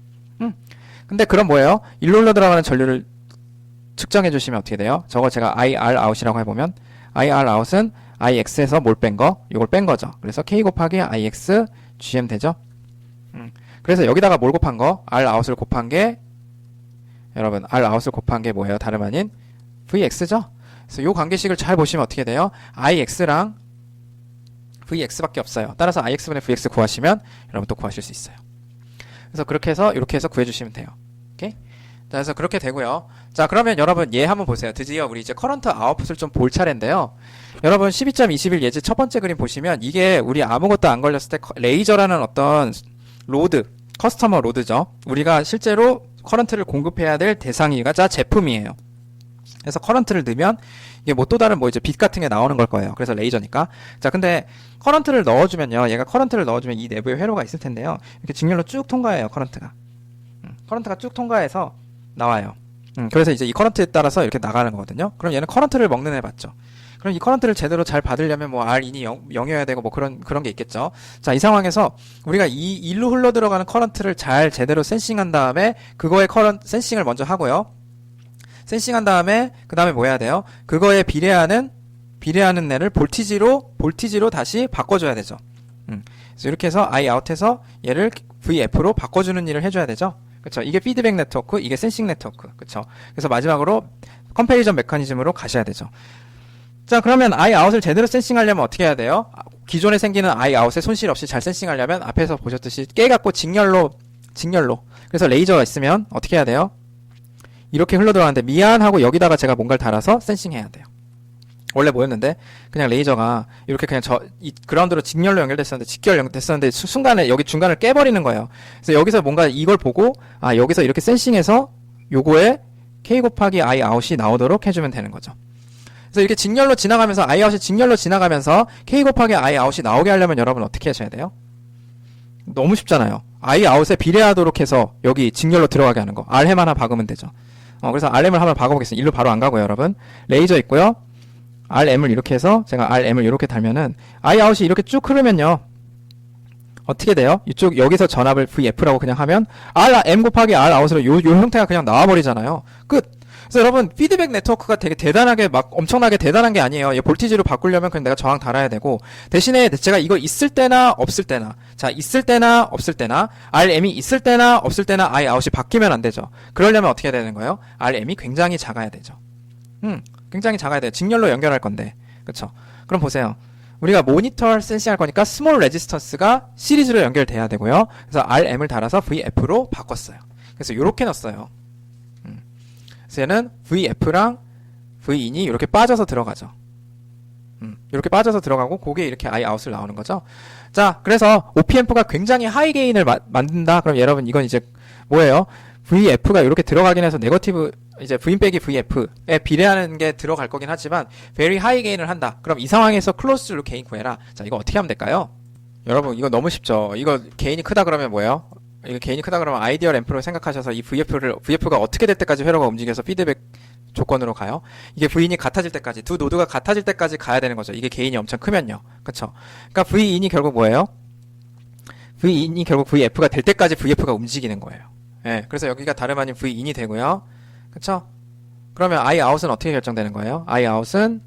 근데 그럼 뭐예요? 일로 흘러 들어가는 전류를 측정해 주시면 어떻게 돼요? 저거 제가 IR 아웃이라고 해보면, IR 아웃은 IX에서 뭘 뺀 거? 이걸 뺀 거죠. 그래서 K 곱하기 IX GM 되죠? 그래서 여기다가 뭘 곱한 거? R 아웃을 곱한 게 뭐예요? 다름 아닌 VX죠? 그래서 요 관계식을 잘 보시면 어떻게 돼요? IX랑 VX밖에 없어요. 따라서 IX분의 VX 구하시면 여러분 또 구하실 수 있어요. 그래서 이렇게 해서 구해주시면 돼요. 오케이? 자, 그래서 그렇게 되고요. 자, 그러면 여러분 얘 한번 보세요. 드디어 우리 이제 커런트 아웃풋을 좀 볼 차례인데요. 여러분 12.21 예제 첫 번째 그림 보시면 이게 우리 아무것도 안 걸렸을 때 레이저라는 어떤 커스터머 로드죠. 우리가 실제로 커런트를 공급해야 될 대상이가 제품이에요. 그래서 커런트를 넣으면 이게 뭐 또 다른 이제 빛 같은 게 나오는 걸 거예요. 그래서 레이저니까. 자, 근데 커런트를 넣어주면요. 얘가 커런트를 넣어주면 이 내부에 회로가 있을 텐데요. 이렇게 직렬로 쭉 통과해요. 커런트가 쭉 통과해서 나와요. 그래서 이제 이 커런트에 따라서 이렇게 나가는 거거든요. 그럼 얘는 커런트를 먹는 애 맞죠? 그럼 이 커런트를 제대로 잘 받으려면 뭐 R인이 0이어야 되고 뭐 그런 게 있겠죠. 자, 이 상황에서 우리가 이 일로 흘러 들어가는 커런트를 잘 제대로 센싱한 다음에 그거의 센싱을 먼저 하고요. 센싱한 다음에 그 다음에 뭐 해야 돼요? 그거에 비례하는 애를 볼티지로 다시 바꿔줘야 되죠. 그래서 이렇게 해서 I out에서 얘를 VF로 바꿔주는 일을 해줘야 되죠. 그쵸? 이게 피드백 네트워크, 이게 센싱 네트워크. 그쵸? 그래서 마지막으로 컴패리전 메커니즘으로 가셔야 되죠. 자, 그러면 I out을 제대로 센싱하려면 어떻게 해야 돼요? 기존에 생기는 I out에 손실 없이 잘 센싱하려면 앞에서 보셨듯이 깨갖고 직렬로. 그래서 레이저가 있으면 어떻게 해야 돼요? 이렇게 흘러 들어가는데 미안하고 여기다가 제가 뭔가를 달아서 센싱해야 돼요. 원래 뭐였는데 그냥 레이저가 이렇게 그냥 이 그라운드로 직렬로 연결됐었는데 순간에 여기 중간을 깨버리는 거예요. 그래서 여기서 뭔가 이걸 보고 여기서 이렇게 센싱해서 요거에 K 곱하기 I out이 나오도록 해주면 되는 거죠. 그래서 이렇게 직렬로 지나가면서 I out이 직렬로 지나가면서 K 곱하기 I out이 나오게 하려면 여러분 어떻게 하셔야 돼요? 너무 쉽잖아요. I out에 비례하도록 해서 여기 직렬로 들어가게 하는 거. RM 하나 박으면 되죠. 그래서 RM을 한번 박아보겠습니다. 일로 바로 안 가고요, 여러분. 레이저 있고요. RM을 이렇게 해서 제가 RM을 이렇게 달면은 I out이 이렇게 쭉 흐르면요. 어떻게 돼요? 여기서 전압을 VF라고 그냥 하면 RM 곱하기 R out으로 요 형태가 그냥 나와버리잖아요. 끝! 그래서 여러분 피드백 네트워크가 되게 대단하게 막 엄청나게 대단한 게 아니에요. 얘 볼티지로 바꾸려면 그냥 내가 저항 달아야 되고 대신에 제가 이거 있을 때나 없을 때나 자 있을 때나 없을 때나 RM이 있을 때나 없을 때나 I 아웃이 바뀌면 안 되죠. 그러려면 어떻게 해야 되는 거예요? RM이 굉장히 작아야 되죠. 굉장히 작아야 돼요. 직렬로 연결할 건데 그쵸? 그럼 보세요. 우리가 모니터 센싱할 거니까 스몰 레지스턴스가 시리즈로 연결돼야 되고요. 그래서 RM을 달아서 VF로 바꿨어요. 그래서 이렇게 넣었어요. 그래서 얘는 VF랑 V인이 이렇게 빠져서 들어가죠. 이렇게 빠져서 들어가고 그게 이렇게 I 아웃을 나오는 거죠. 자, 그래서 OPMP가 굉장히 하이 게인을 만든다. 그럼 여러분 이건 이제 뭐예요? VF가 이렇게 들어가긴 해서 네거티브 이제 V인 빼기 VF에 비례하는 게 들어갈 거긴 하지만 very high gain을 한다. 그럼 이 상황에서 closed loop gain 구해라. 자, 이거 어떻게 하면 될까요? 여러분 이거 너무 쉽죠. 이거 게인이 크다 그러면 뭐예요? 이거 게인이 크다 그러면 아이디어 램프로 생각하셔서 이 VF가 어떻게 될 때까지 회로가 움직여서 피드백 조건으로 가요. 이게 V인이 같아질 때까지 두 노드가 같아질 때까지 가야 되는 거죠. 이게 게인이 엄청 크면요. 그쵸? 그러니까 V인이 결국 뭐예요? V인이 결국 VF가 될 때까지 VF가 움직이는 거예요. 예. 그래서 여기가 다름 아닌 V인이 되고요. 그쵸? 그러면 I out은 어떻게 결정되는 거예요? I out은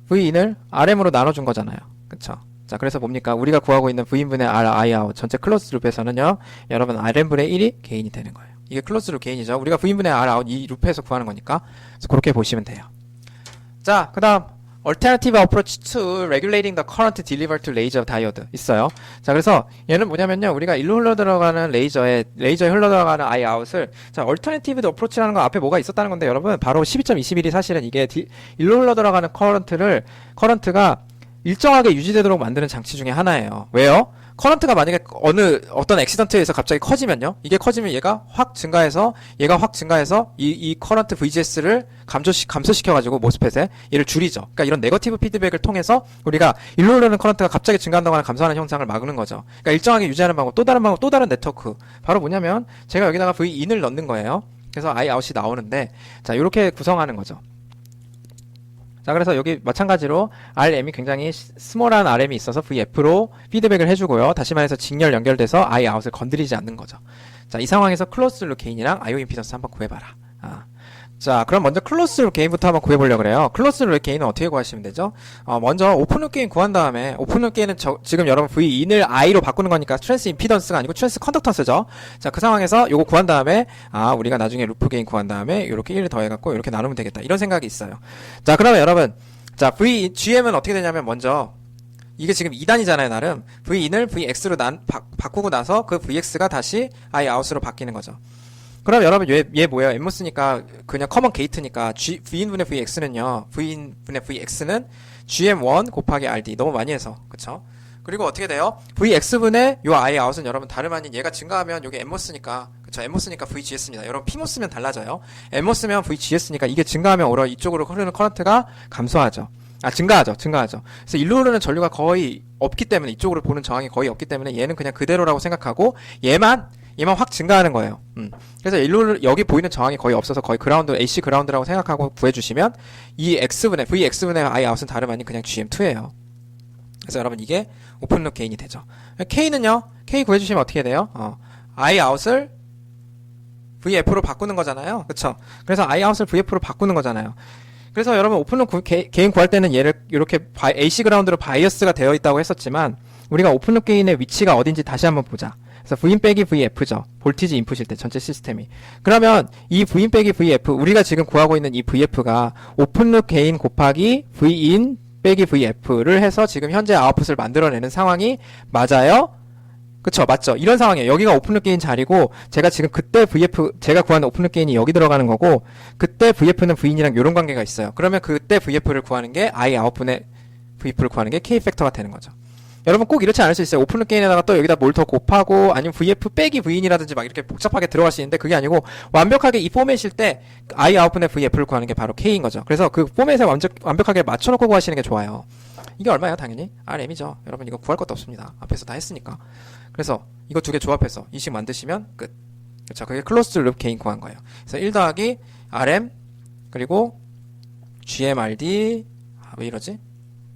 V인을 RM으로 나눠준 거잖아요. 그쵸? 자, 그래서 뭡니까? 우리가 구하고 있는 V인분의 R, I out 전체 클로즈 룹에서는요, 여러분 RM분의 1이 게인이 되는 거예요. 이게 클로즈 룹 게인이죠. 우리가 V인분의 R, out 이 룹에서 구하는 거니까. 그래서 그렇게 보시면 돼요. 자, 그 다음 Alternative approach to regulating the current delivered to laser diode 있어요. 자, 그래서 얘는 뭐냐면요. 우리가 일로 흘러 들어가는 레이저에 흘러 들어가는 I out을 자, alternative approach라는 거 앞에 뭐가 있었다는 건데 여러분 바로 12.21이 사실은 이게 일로 흘러 들어가는 커런트가 일정하게 유지되도록 만드는 장치 중에 하나예요. 왜요? 커런트가 만약에 어떤 액시던트에서 갑자기 커지면요. 이게 커지면 얘가 확 증가해서 이 커런트 VGS를 감소시켜가지고 모스펫에 얘를 줄이죠. 그러니까 이런 네거티브 피드백을 통해서 우리가 일로 흐르는 커런트가 갑자기 증가한다거나 감소하는 현상을 막는 거죠. 그러니까 일정하게 유지하는 방법, 또 다른 네트워크. 바로 뭐냐면 제가 여기다가 V인을 넣는 거예요. 그래서 I out이 나오는데 자, 이렇게 구성하는 거죠. 자, 그래서 여기 마찬가지로 RM이 굉장히 스몰한 RM이 있어서 VF로 피드백을 해주고요. 다시 말해서 직렬 연결돼서 I out을 건드리지 않는 거죠. 자, 이 상황에서 클로스 룩 게인이랑 IO 임피던스 한번 구해봐라. 자, 그럼 먼저 클로스 룩 게인부터 한번 구해보려고 그래요. 클로스 룩 게인은 어떻게 구하시면 되죠? 먼저 오픈 룩 게인 구한 다음에 오픈 룩 게인은 지금 여러분 V인을 I로 바꾸는 거니까 트랜스 임피던스가 아니고 트랜스 컨덕턴스죠. 자, 그 상황에서 요거 구한 다음에 우리가 나중에 루프 게인 구한 다음에 이렇게 1을 더해갖고 이렇게 나누면 되겠다. 이런 생각이 있어요. 자, 그러면 여러분 자, GM은 어떻게 되냐면 먼저 이게 지금 2단이잖아요, 나름. V인을 VX로 바꾸고 나서 그 VX가 다시 I out으로 바뀌는 거죠. 그럼 여러분 얘 뭐예요? 엠모스니까 그냥 커먼 게이트니까 V인분의 VX는요. V인분의 VX는 GM1 곱하기 RD. 너무 많이 해서. 그쵸? 그리고 어떻게 돼요? VX분의 요 I out은 여러분 다름 아닌 얘가 증가하면 요게 엠모스니까 그쵸? 엠모스니까 VGS입니다. 여러분 피모스면 달라져요. 엠모스면 VGS니까 이게 증가하면 오히려 이쪽으로 흐르는 커런트가 감소하죠. 증가하죠. 그래서 일로 흐르는 전류가 거의 없기 때문에 이쪽으로 보는 저항이 거의 없기 때문에 얘는 그냥 그대로라고 생각하고 얘만 확 증가하는 거예요. 그래서 일로 여기 보이는 저항이 거의 없어서 거의 그라운드, AC 그라운드라고 생각하고 구해주시면 이 VX분의 I out은 다름 아닌 그냥 GM2예요. 그래서 여러분 이게 오픈룩 게인이 되죠. K는요, K 구해주시면 어떻게 돼요? I out을 VF로 바꾸는 거잖아요. 그쵸? 그래서 I out을 VF로 바꾸는 거잖아요. 그래서 여러분 오픈룩 게인 구할 때는 얘를 이렇게 AC 그라운드로 바이어스가 되어 있다고 했었지만 우리가 오픈룩 게인의 위치가 어딘지 다시 한번 보자. 그래서 V인 빼기 VF죠. 볼티지 인풋일 때 전체 시스템이. 그러면 이 V인 빼기 VF 우리가 지금 구하고 있는 이 VF가 오픈룩 게인 곱하기 V인 빼기 VF를 해서 지금 현재 아웃풋을 만들어내는 상황이 맞아요? 그쵸, 맞죠? 이런 상황이에요. 여기가 오픈룩 게인 자리고 제가 지금 그때 제가 구하는 오픈룩 게인이 여기 들어가는 거고 그때 VF는 V인이랑 이런 관계가 있어요. 그러면 그때 VF를 구하는 게 I 아웃분의 VF를 구하는 게 K 팩터가 되는 거죠. 여러분 꼭 이렇지 않을 수 있어요. 오픈룩 게인에다가 또 여기다 뭘 더 곱하고 아니면 VF 빼기 V인이라든지 막 이렇게 복잡하게 들어갈 수 있는데 그게 아니고 완벽하게 이 포맷일 때 I 아웃분의 VF를 구하는 게 바로 K인 거죠. 그래서 그 포맷에 완벽하게 맞춰놓고 구하시는 게 좋아요. 이게 얼마예요? 당연히 RM이죠. 여러분 이거 구할 것도 없습니다. 앞에서 다 했으니까. 그래서 이거 두 개 조합해서 이식 만드시면 끝. 그렇죠. 그게 클로스드 룹 게인 구한 거예요. 그래서 1 더하기 RM 그리고 GMRD 왜 이러지?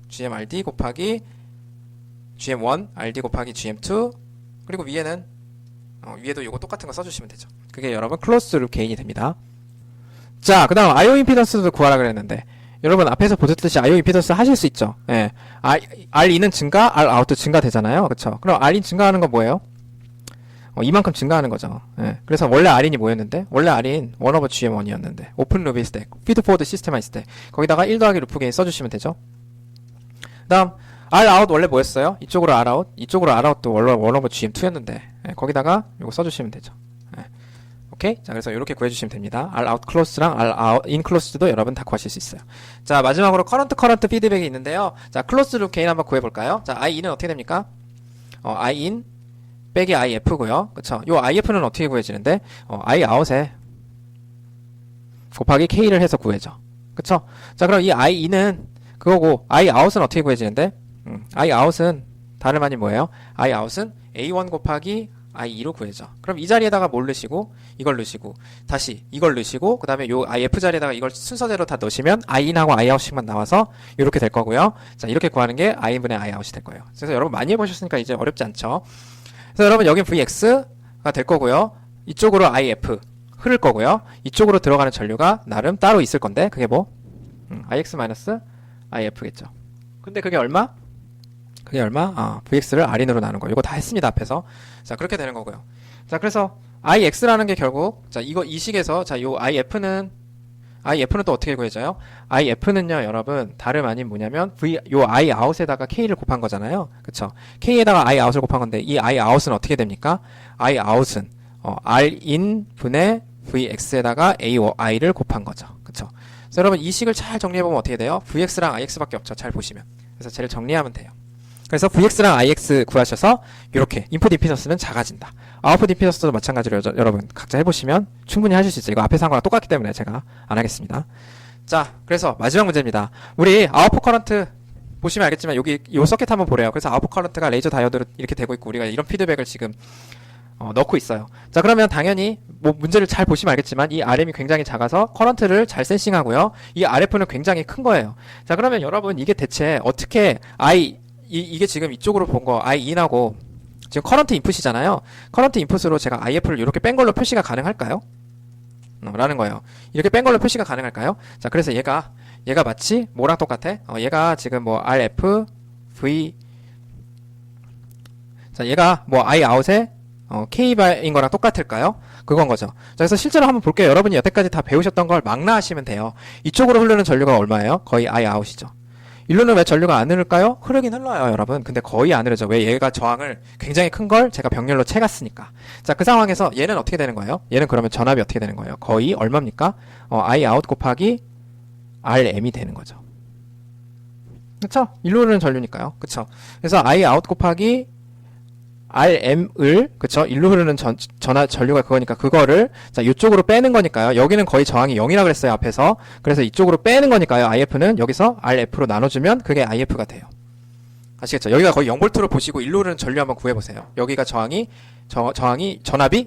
GMRD 곱하기 GM1 RD 곱하기 GM2 그리고 위에는 위에도 이거 똑같은 거 써주시면 되죠. 그게 여러분 클로스드 룹 게인이 됩니다. 자, 그 다음 IO 임피던스도 구하라 그랬는데 여러분 앞에서 보셨듯이 IO 임피던스 하실 수 있죠. 예. R인은 증가, Rout도 증가되잖아요. 그쵸? 그럼 Rin 증가하는 건 뭐예요? 이만큼 증가하는 거죠. 예. 그래서 원래 Rin이 뭐였는데? 원래 Rin 1 over GM1이었는데 오픈 루비 있을 때, 피드 포워드 시스템만 있을 때 거기다가 1 더하기 루프 게인 써주시면 되죠. 그 다음 Rout 원래 뭐였어요? 이쪽으로 Rout, 이쪽으로 Rout도 원래 1 over GM2였는데 예. 거기다가 이거 써주시면 되죠. 예. 오케이? 자, 그래서 이렇게 구해주시면 됩니다. Rout close랑 Rout in close도 여러분 다 구하실 수 있어요. 자, 마지막으로 current 피드백이 있는데요. 자, close loop gain 한번 구해볼까요? 자, In은 어떻게 됩니까? In 빼기 IF고요. 그쵸? 요 IF는 어떻게 구해지는데? Iout에 곱하기 K를 해서 구해져. 그쵸? 자, 그럼 이 In은 그거고, Iout은 어떻게 구해지는데? Iout은 다름 아닌 뭐예요? Iout은 A1 곱하기 I2로 구해져. 그럼 이 자리에다가 뭘 넣으시고, 이걸 넣으시고, 다시 이걸 넣으시고, 그 다음에 요 IF 자리에다가 이걸 순서대로 다 넣으시면 In하고 Iout씩만 나와서 이렇게 될 거고요. 자, 이렇게 구하는 게 In분의 Iout이 될 거예요. 그래서 여러분 많이 해보셨으니까 이제 어렵지 않죠? 그래서 여러분 여긴 VX가 될 거고요. 이쪽으로 IF 흐를 거고요. 이쪽으로 들어가는 전류가 나름 따로 있을 건데 그게 뭐? IX-IF겠죠. 근데 그게 얼마? 그게 얼마? VX를 Rin으로 나눈 거. 이거 다 했습니다, 앞에서. 자, 그렇게 되는 거고요. 자, 그래서 IX라는 게 결국 자, 이 식에서 자, 요 IF는 또 어떻게 구해져요? IF는요, 여러분, 다름 아닌 뭐냐면, 요 Iout에다가 K를 곱한 거잖아요. 그쵸? K에다가 Iout을 곱한 건데, 이 Iout은 어떻게 됩니까? Iout은, Rin 분의 VX에다가 I를 곱한 거죠. 그쵸? 그래서 여러분, 이 식을 잘 정리해보면 어떻게 돼요? VX랑 IX밖에 없죠. 잘 보시면. 그래서 쟤를 정리하면 돼요. 그래서 VX랑 IX 구하셔서 이렇게 인풋 임피던스는 작아진다. 아웃풋 임피던스도 마찬가지로 여러분 각자 해보시면 충분히 하실 수 있어요. 이거 앞에서 한 거랑 똑같기 때문에 제가 안 하겠습니다. 자, 그래서 마지막 문제입니다. 우리 아웃풋 커런트 보시면 알겠지만 여기 이 서킷 한번 보래요. 그래서 아웃풋 커런트가 레이저 다이오드로 이렇게 되고 있고 우리가 이런 피드백을 지금 넣고 있어요. 자, 그러면 당연히 뭐 문제를 잘 보시면 알겠지만 이 RM이 굉장히 작아서 커런트를 잘 센싱하고요. 이 RF는 굉장히 큰 거예요. 자, 그러면 여러분 이게 대체 어떻게 이게 지금 이쪽으로 본 거 In하고 지금 커런트 인풋이잖아요. 커런트 인풋으로 제가 IF를 이렇게 뺀 걸로 표시가 가능할까요? 라는 거예요. 이렇게 뺀 걸로 표시가 가능할까요? 자, 그래서 얘가 마치 뭐랑 똑같아? 얘가 지금 뭐 RF V 자, 얘가 뭐 Iout에 K바인 거랑 똑같을까요? 그건 거죠. 자, 그래서 실제로 한번 볼게요. 여러분이 여태까지 다 배우셨던 걸 망라하시면 돼요. 이쪽으로 흐르는 전류가 얼마예요? 거의 Iout이죠. 일로는 왜 전류가 안 흐를까요? 흐르긴 흘러요, 여러분. 근데 거의 안 흐르죠. 왜? 얘가 저항을 굉장히 큰 걸 제가 병렬로 채갔으니까. 자, 그 상황에서 얘는 어떻게 되는 거예요? 얘는 그러면 전압이 어떻게 되는 거예요? 거의 얼마입니까? Iout 곱하기 RM이 되는 거죠. 그쵸? 일로 흐르는 전류니까요. 그쵸? 그래서 Iout 곱하기 RM을, 그쵸? 일로 흐르는 전류가 그거니까 그거를, 자, 이쪽으로 빼는 거니까요. 여기는 거의 저항이 0이라 그랬어요, 앞에서. 그래서 이쪽으로 빼는 거니까요. IF는 여기서 RF로 나눠주면 그게 IF가 돼요. 아시겠죠? 여기가 거의 0V로 보시고 일로 흐르는 전류 한번 구해보세요. 여기가 전압이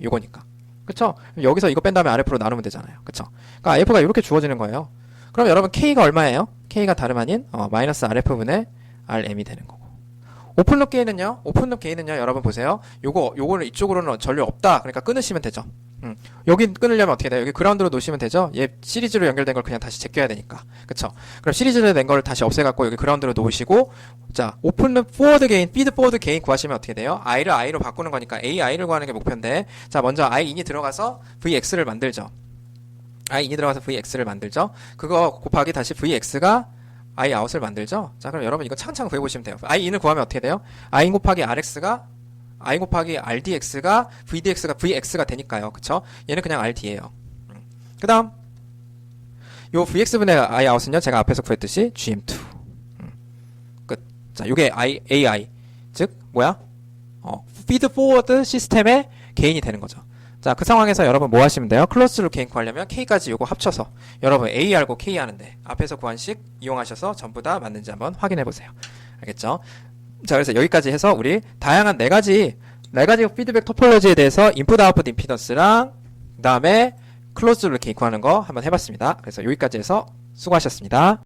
요거니까. 그쵸? 여기서 이거 뺀 다음에 RF로 나누면 되잖아요. 그쵸? 그러니까 IF가 이렇게 주어지는 거예요. 그럼 여러분 K가 얼마예요? K가 다름 아닌, 마이너스 RF분의 RM이 되는 거고. 오픈룹 게인은요, 여러분 보세요. 요거는 이쪽으로는 전류 없다. 그러니까 끊으시면 되죠. 여기 끊으려면 어떻게 돼요? 여기 그라운드로 놓으시면 되죠? 얘 시리즈로 연결된 걸 그냥 다시 제껴야 되니까. 그쵸? 그럼 시리즈로 된 걸 다시 없애갖고 여기 그라운드로 놓으시고, 자, 오픈룹 포워드 게인, 피드 포워드 게인 구하시면 어떻게 돼요? I를 I로 바꾸는 거니까 AI를 구하는 게 목표인데, 자, 먼저 IIn이 들어가서 VX를 만들죠. IIn이 들어가서 VX를 만들죠. 그거 곱하기 다시 VX가 Iout을 만들죠? 자, 그럼 여러분 이거 차근차근 구해보시면 돼요. In을 구하면 어떻게 돼요? In 곱하기 RX가, In 곱하기 RDX가, VDX가 VX가 되니까요. 그쵸? 얘는 그냥 RD예요. 그 다음, 요 VX분의 Iout은요, 제가 앞에서 구했듯이 GM2. 끝. 자, 요게 AI. 즉, 뭐야? 피드 포워드 시스템의 개인이 되는 거죠. 자, 그 상황에서 여러분 뭐 하시면 돼요? 클로스룹 게인 구하려면 K까지 요거 합쳐서 여러분 A 알고 K 하는데 앞에서 구한 식 이용하셔서 전부 다 맞는지 한번 확인해 보세요. 알겠죠? 자, 그래서 여기까지 해서 우리 다양한 네 가지 피드백 토폴로지에 대해서 인풋 아웃풋 임피던스랑 그다음에 클로스룹 게인 구하는 거 한번 해봤습니다. 그래서 여기까지 해서 수고하셨습니다.